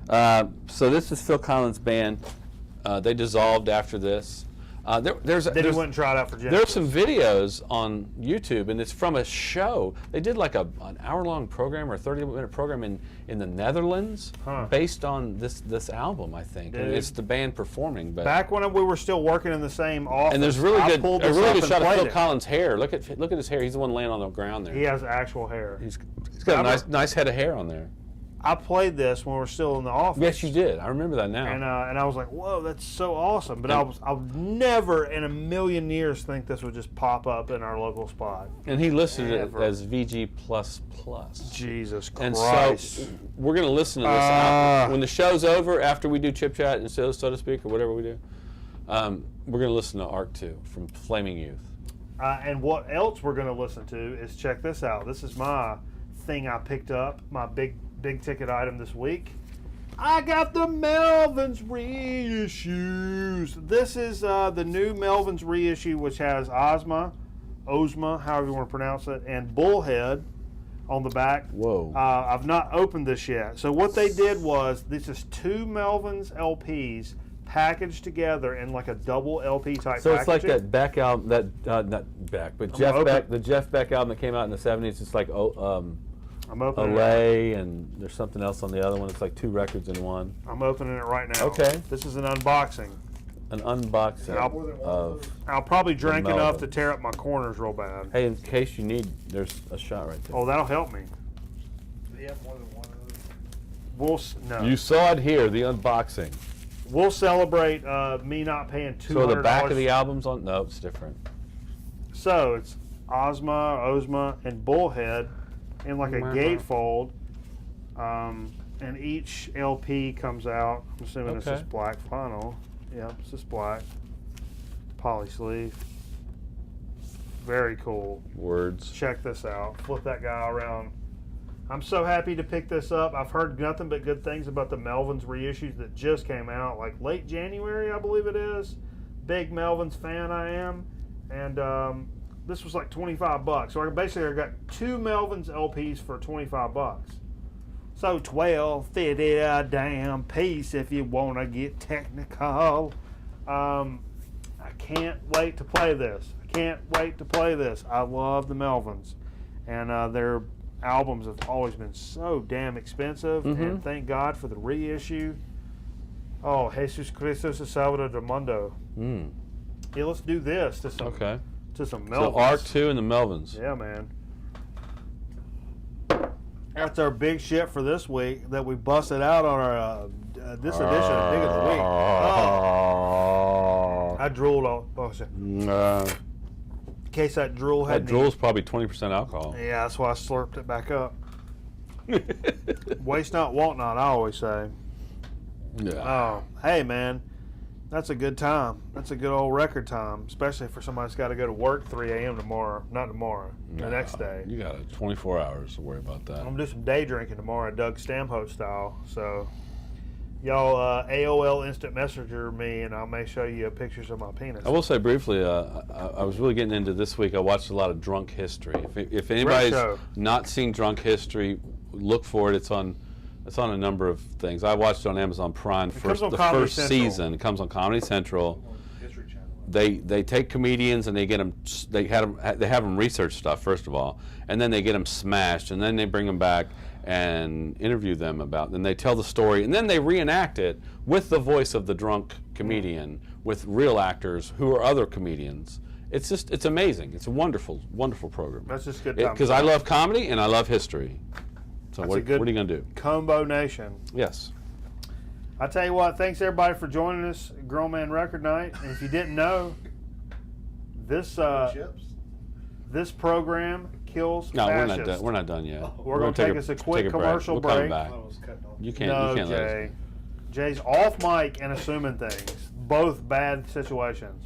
So this is Phil Collins' band. They dissolved after this. Then he went and tried out for Genesis. There's some videos on YouTube, and it's from a show. They did like an hour-long program or a 30-minute program in the Netherlands based on this album, I think. And it's the band performing. But back when we were still working in the same office, and there's a really good shot of Phil Collins' hair. Look at his hair. He's the one laying on the ground there. He has actual hair. He's got a nice head of hair on there. I played this when we were still in the office. Yes, you did. I remember that now. And I was like, whoa, that's so awesome. But I would never in a million years think this would just pop up in our local spot. And he listed it as VG++. Jesus Christ. And so we're going to listen to this album. When the show's over, after we do Chip Chat and so to speak, or whatever we do, we're going to listen to Arc 2 from Flaming Youth. And what else we're going to listen to is, check this out. This is my thing I picked up, my big ticket item this week. I got the Melvins reissues. This is the new Melvins reissue, which has Ozma, however you want to pronounce it, and Bullhead on the back. Whoa. I've not opened this yet. So what they did was, this is 2 Melvins LPs packaged together in like a double LP type so packaging. It's like that Beck album, not Beck, but the Jeff Beck album that came out in the 70s. It's like I'm opening Olay, and there's something else on the other one. It's like 2 records in one. I'm opening it right now. Okay. This is an unboxing. An unboxing of... I'll probably drink enough to tear up my corners real bad. Hey, in case you need, there's a shot right there. Oh, that'll help me. Do you have more than one of those? No. You saw it here, the unboxing. We'll celebrate me not paying $200. So the back of the album's on... No, it's different. So it's Ozma, and Bullhead in like a gatefold. And each LP comes out. I'm assuming it's this black vinyl. Yep, it's this black. Poly sleeve. Very cool. Words. Check this out. Flip that guy around. I'm so happy to pick this up. I've heard nothing but good things about the Melvins reissues that just came out, like late January, I believe it is. Big Melvins fan I am. And this was like $25. So I got 2 Melvins LPs for $25. So $12.50 a damn piece if you want to get technical. I can't wait to play this. I love the Melvins. And they're albums have always been so damn expensive, and thank God for the reissue. Oh, Jesus Christus el Salvador del Mundo. Yeah, let's do this to some Melvins. So R2 and the Melvins. Yeah, man. That's our big shit for this week that we busted out on our this edition of Dig of the Week. Oh. I drooled all. In case that drool had. That drool's probably 20% alcohol. Yeah, that's why I slurped it back up. Waste not, want not, I always say. Yeah. Oh, hey, man. That's a good time. That's a good old record time, especially for somebody that's got to go to work 3 a.m. tomorrow. Not tomorrow, the next day. You got 24 hours to worry about that. I'm going to do some day drinking tomorrow, Doug Stamhope style. So, y'all AOL Instant Messenger me, and I may show you pictures of my penis. I will say briefly, I was really getting into this week. I watched a lot of Drunk History. If anybody's not seen Drunk History, look for it. It's on a number of things. I watched it on Amazon Prime the first season. It comes on Comedy Central. History Channel. They take comedians and they get them. They have them research stuff first of all, and then they get them smashed, and then they bring them back and interview them about. Then they tell the story, and then they reenact it with the voice of the drunk comedian, with real actors who are other comedians. It's amazing. It's a wonderful, wonderful program. That's just good time. Because I love comedy and I love history. So what are you going to do? Combo Nation. Yes. I tell you what, thanks everybody for joining us at Grown Man Record Night. And if you didn't know, this program kills fascists. We're not done yet. We're going to take us a quick commercial break. You can't let us. Jay's off mic and assuming things. Both bad situations.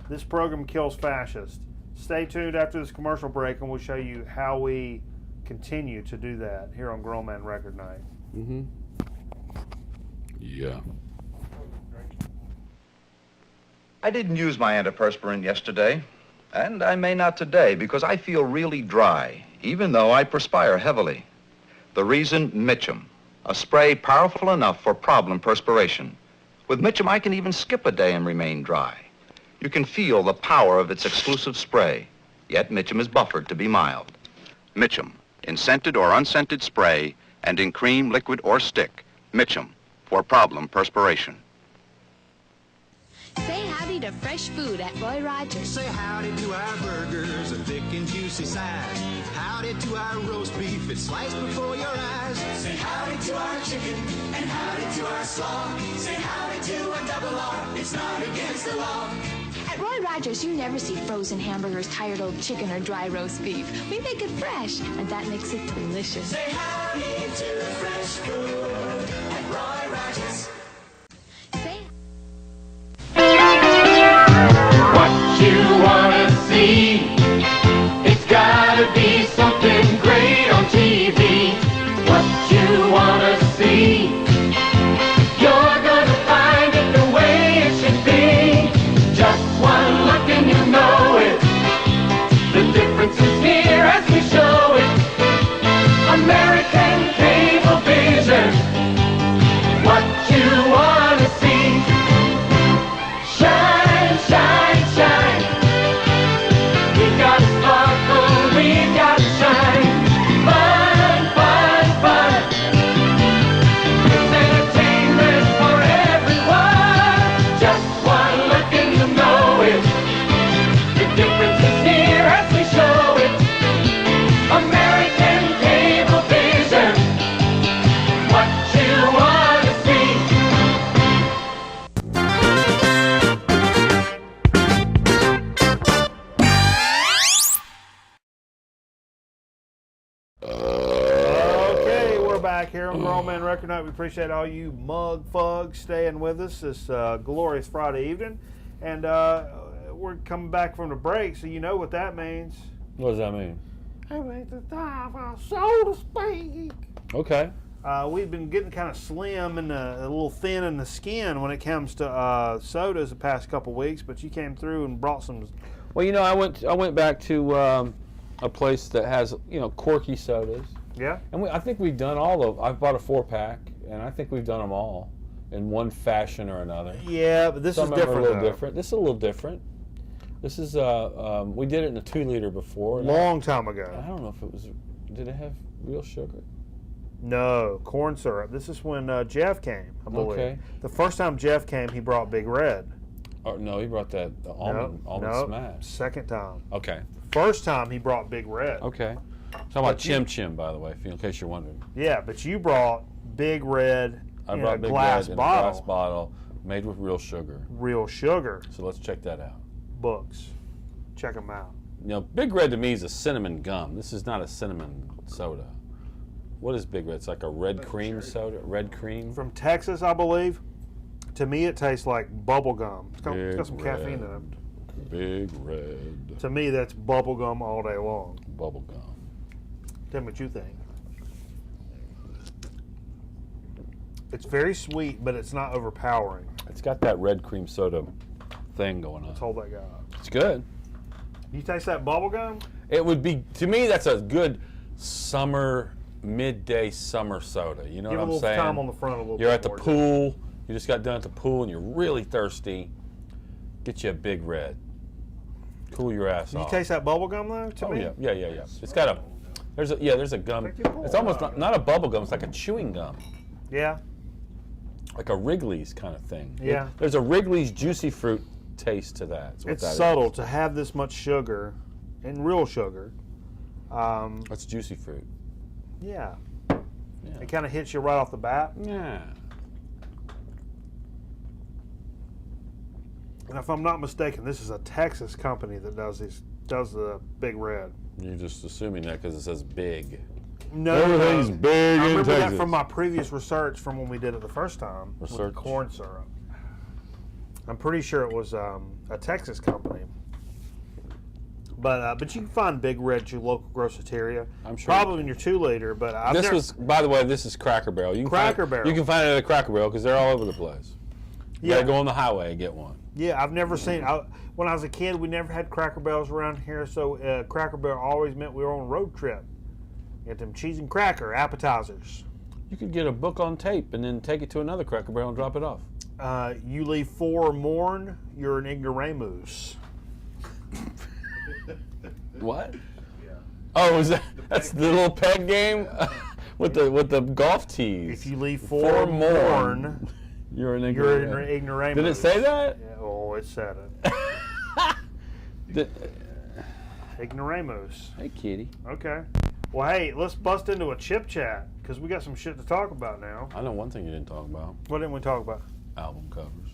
This program kills fascists. Stay tuned after this commercial break, and we'll show you how we continue to do that here on Grown Man Record Night. Yeah. I didn't use my antiperspirant yesterday, and I may not today because I feel really dry, even though I perspire heavily. The reason, Mitchum, a spray powerful enough for problem perspiration. With Mitchum, I can even skip a day and remain dry. You can feel the power of its exclusive spray, yet Mitchum is buffered to be mild. Mitchum, in scented or unscented spray, and in cream, liquid, or stick. Mitchum, for problem perspiration. Say howdy to fresh food at Roy Rogers. Say howdy to our burgers, a thick and juicy size. Howdy to our roast beef, it's sliced before your eyes. Say howdy to our chicken, and howdy to our slaw. Say howdy to a double R, it's not against the law. At Roy Rogers, you never see frozen hamburgers, tired old chicken, or dry roast beef. We make it fresh, and that makes it delicious. Say howdy to fresh food at Roy Rogers. Say What you wanna see, it's gotta be something great on TV. What you wanna see, you're gonna find it the way it should be. Just one look and you know it. The difference is here as we show it. American cable vision. What you wanna see. Shine, shine, shine. We gotta sparkle, we gotta shine. Fun, fun, fun. It's entertainment for everyone. Just one look and you know it. The difference is here as we show it. American cable vision. What you wanna see. Okay, we're back here on Grown Man Record Night. We appreciate all you mug fugs staying with us this glorious Friday evening. And we're coming back from the break, so you know what that means. What does that mean? It means it's time for so to speak. Okay. We've been getting kind of slim and a little thin in the skin when it comes to sodas the past couple weeks, but you came through and brought some. Well, you know, I went back to a place that has, you know, quirky sodas. Yeah? And I think we've done all of. I've bought a 4-pack, and I think we've done them all in one fashion or another. Yeah, but this Some is different. Are a little different. This is a little different. This is we did it in a 2-liter before. Long time ago. I don't know if it was. Did it have real sugar? No, corn syrup. This is when Jeff came, I believe. Okay. The first time Jeff came, he brought Big Red. Oh, no, he brought the almond smash. Second time. Okay. First time he brought Big Red. Okay. Talking about Chim Chim, by the way, in case you're wondering. Yeah, but you brought Big Red I brought Big Red in a glass bottle made with real sugar. Real sugar. So let's check that out. Books. Check them out. You know, Big Red to me is a cinnamon gum. This is not a cinnamon soda. What is Big Red? It's like a red cream soda? Red cream? From Texas, I believe. To me, it tastes like bubble gum. It's got some caffeine in it. Big Red. To me, that's bubble gum all day long. Bubble gum. Tell me what you think. It's very sweet, but it's not overpowering. It's got that red cream soda thing going on. Let's hold that guy up. It's good. You taste that bubble gum? It would be, to me, that's a good summer, midday summer soda. You know Give what I'm saying? a little time on the front a little You're bit at the more, pool. You just got done at the pool and you're really thirsty. Get you a Big Red. Cool your ass Did off. you taste that bubble gum though? To me? Yeah. It's got a, there's a gum. It's almost not a bubble gum. It's like a chewing gum. Yeah. Like a Wrigley's kind of thing. Yeah. There's a Wrigley's juicy fruit taste to that. It's subtle to have this much sugar, and real sugar. That's juicy fruit. Yeah. It kind of hits you right off the bat. Yeah. And if I'm not mistaken, this is a Texas company that does the Big Red. You're just assuming that because it says big. No, Everything's big I in remember Texas. that from my previous research from when we did it the first time with the Research. corn syrup. I'm pretty sure it was a Texas company. But you can find Big Red at your local groceteria. I'm sure. Probably in your 2-liter, but By the way, this is Cracker Barrel. You can Barrel. You can find it at a Cracker Barrel because they're all over the place. You gotta go on the highway and get one. Yeah, I've never seen. When I was a kid, we never had Cracker Barrels around here, so Cracker Barrel always meant we were on a road trip. Get them cheese and cracker appetizers. You could get a book on tape and then take it to another Cracker Barrel and drop it off. You leave 4 or more, you're an ignoramus. What? Yeah. Oh, that's the little peg game with the golf tees. If you leave 4 or more, you're an ignoramus. Did it say that? Yeah, oh, it said it. Ignoramus. Hey, kitty. Okay. Well, hey, let's bust into a chip chat because we got some shit to talk about now. I know one thing you didn't talk about. What didn't we talk about? Album covers.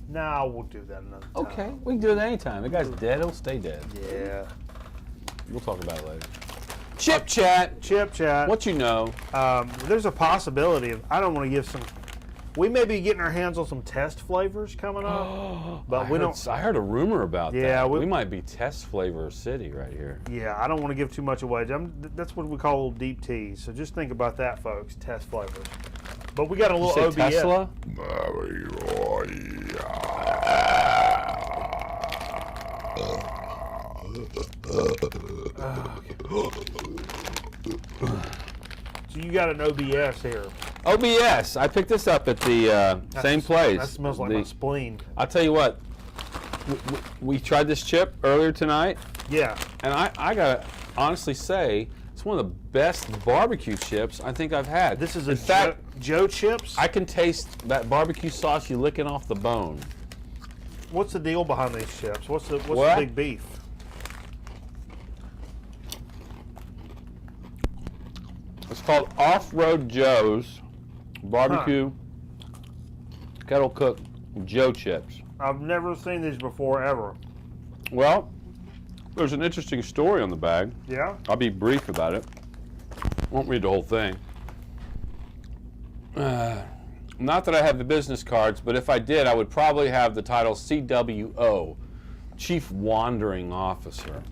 Nah, we'll do that another time. Okay, we can do it anytime. The guy's dead, he'll stay dead. Yeah. We'll talk about it later. Chip chat. Chip chat. What you know? There's a possibility of, I don't want to give some, we may be getting our hands on some test flavors coming up, but I heard a rumor about that. Yeah, we might be test flavor city right here. Yeah, I don't want to give too much away. That's what we call a little deep tease. So just think about that, folks. Test flavors. But we got a little OBS. Tesla? So you got an OBS here. OBS. I picked this up at the same place. That smells like my spleen. I'll tell you what. We tried this chip earlier tonight. Yeah. And I gotta honestly say, it's one of the best barbecue chips I think I've had. This is in a fact, Joe chips? I can taste that barbecue sauce you licking off the bone. What's the deal behind these chips? What's the big beef? It's called Off-Road Joe's Barbecue Kettle Cooked Joe Chips. I've never seen these before, ever. Well, there's an interesting story on the bag. Yeah? I'll be brief about it. Won't read the whole thing. Not that I have the business cards, but if I did, I would probably have the title CWO, Chief Wandering Officer.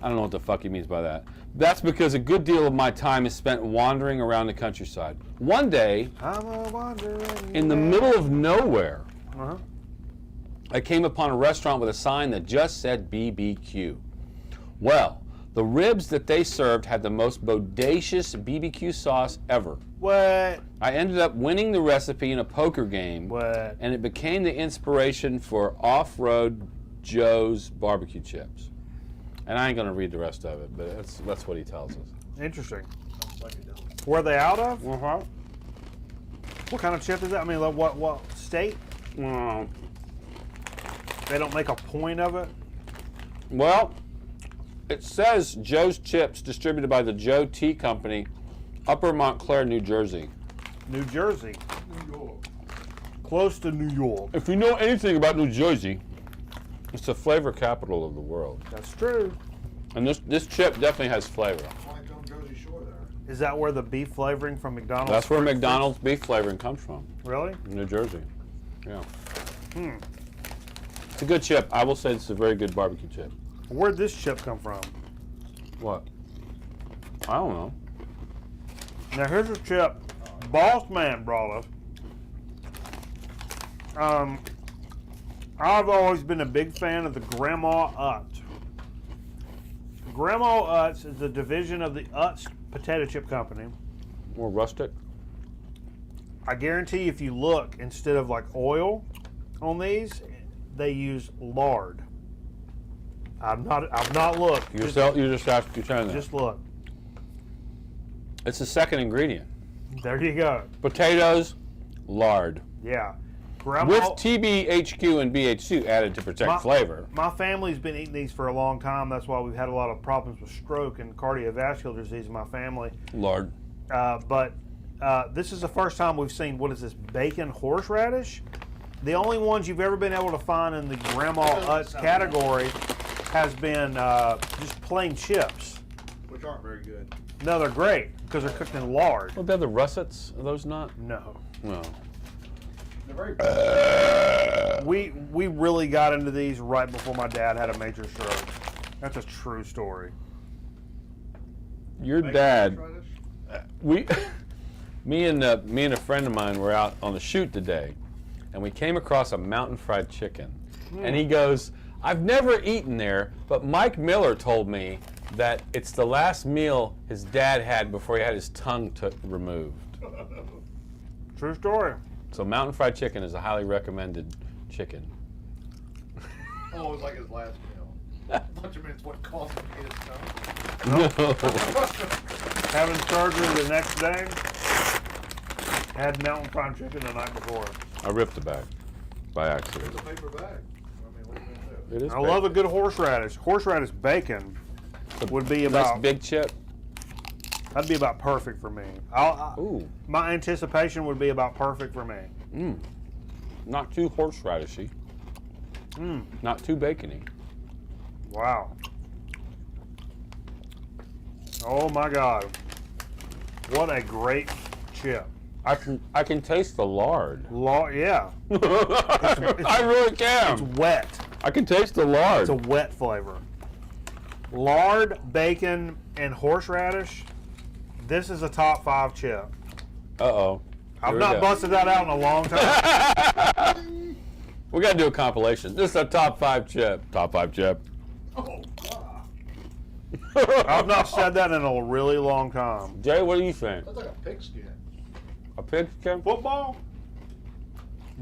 I don't know what the fuck he means by that. That's because a good deal of my time is spent wandering around the countryside. One day, I'm a wandering in the middle of nowhere, Uh-huh. I came upon a restaurant with a sign that just said BBQ. Well, the ribs that they served had the most bodacious BBQ sauce ever. What? I ended up winning the recipe in a poker game. What? And it became the inspiration for Off-Road Joe's barbecue chips. And I ain't gonna read the rest of it, but that's what he tells us. Interesting. psychedelic. Where are they out of? Uh-huh. What kind of chip is that? I mean, like, what state? Well, They don't make a point of it? it says Joe's Chips, distributed by the Joe Tea Company, Upper Montclair, New Jersey. New Jersey. New York. Close to New York. If you know anything about New Jersey, it's the flavor capital of the world. That's true. And this chip definitely has flavor. Like on Jersey Shore there. Is that where the beef flavoring from McDonald's? That's where McDonald's beef flavoring comes from, Really? New Jersey. Yeah. It's a good chip. I will say it's a very good barbecue chip. Where'd this chip come from? What? I don't know. Now here's a chip Boss Man brought us. I've always been a big fan of the Grandma Utz. Grandma Utz is a division of the Utz Potato Chip Company. More rustic. I guarantee if you look, instead of like oil on these, they use lard. I've not looked. You just have to try that. Just look. It's the second ingredient. There you go. Potatoes, lard. Yeah. Grandma, With TBHQ and BHC added to protect flavor. My family's been eating these for a long time. That's why we've had a lot of problems with stroke and cardiovascular disease in my family. Lard. But this is the first time we've seen, what is this, bacon horseradish? The only ones you've ever been able to find in the Grandma Utz category has been just plain chips. Which aren't very good. No, they're great because they're cooked in lard. What about the russets? Are those not? No. No. They're very We really got into these right before my dad had a major stroke. That's a true story. Your dad. Me and a friend of mine were out on the shoot today, and we came across a mountain fried chicken. And he goes, "I've never eaten there, but Mike Miller told me that it's the last meal his dad had before he had his tongue removed." True story. So mountain fried chicken is a highly recommended chicken. Oh, it was like his last meal. A bunch of minutes, what caused him to eat his tongue? Having surgery the next day, had mountain fried chicken the night before. I ripped the bag by accident. It's a paper bag. I mean, what are you going to do? It is. I love a good horseradish. Horseradish bacon would be nice about big chip. that'd be about perfect for me. Ooh. My anticipation would be about perfect for me. Not too horseradishy. Not too bacony. Wow. Oh my God. What a great chip. I can taste the lard. Yeah. I really can. It's wet. I can taste the lard. It's a wet flavor. Lard, bacon, and horseradish. This is a top 5 chip. Uh-oh. I've not busted that out in a long time. We got to do a compilation. This is a top 5 chip. Top 5 chip. Oh, wow. I've not said that in a really long time. Jay, what do you think? That's like a pigskin. A pig skin? Football?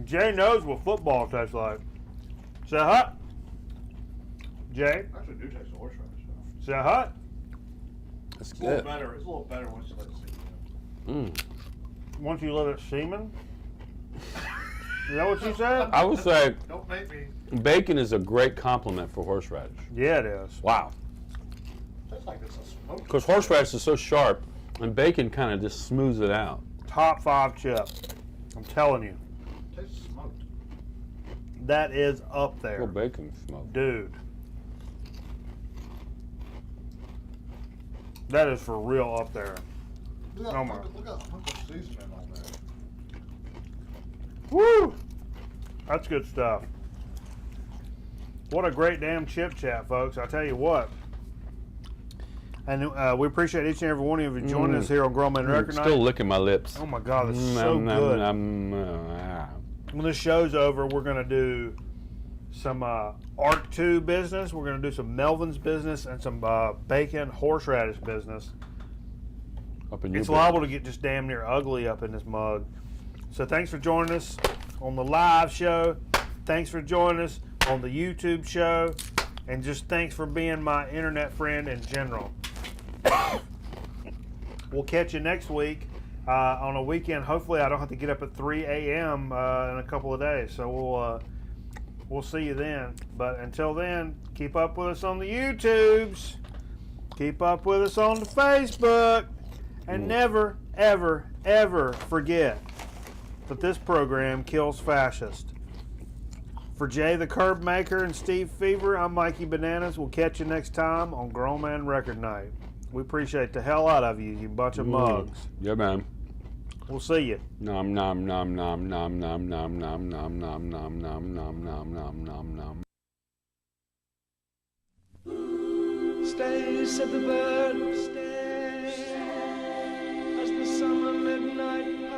Jay knows what football tastes like. Say hut. Jay, Actually, do taste the horseradish though. say hut. That's It's a little good. better. It's a little better once you let it sit. Once you let it semen. Is that what you said? I would say Don't make me. bacon is a great compliment for horseradish. Yeah, it is. Wow. Tastes like it's a smoked. Because horseradish is so sharp, and bacon kind of just smooths it out. Top 5 chip. I'm telling you. Tastes smoked. That is up there. Well, bacon smoke. Dude. That is for real up there. Look at Oh my. look at the seasoning on there. Woo! That's good stuff. What a great damn chip chat, folks. I tell you what. And we appreciate each and every one of you joining us here on Grown Men Record Night. Still licking my lips. Oh my God, that's so good. When this show's over, we're going to do some Arc 2 business. We're going to do some Melvin's business and some bacon horseradish business. Up in your It's liable to get just damn near ugly up in this mug. So thanks for joining us on the live show. Thanks for joining us on the YouTube show. And just thanks for being my internet friend in general. we'll catch you next week on a weekend. Hopefully, I don't have to get up at 3 a.m. In a couple of days. So we'll see you then. But until then, keep up with us on the YouTubes. Keep up with us on the Facebook. And never, ever, ever forget that this program kills fascists. For Jay the Curb Maker and Steve Fever, I'm Mikey Bananas. We'll catch you next time on Grown Man Record Night. We appreciate the hell out of you, you bunch of mugs. Yeah, man. We'll see you. Nom nom nom nom nom nom nom nom nom nom nom nom nom nom nom nom nom. Stay, said the bird, stay, as the summer midnight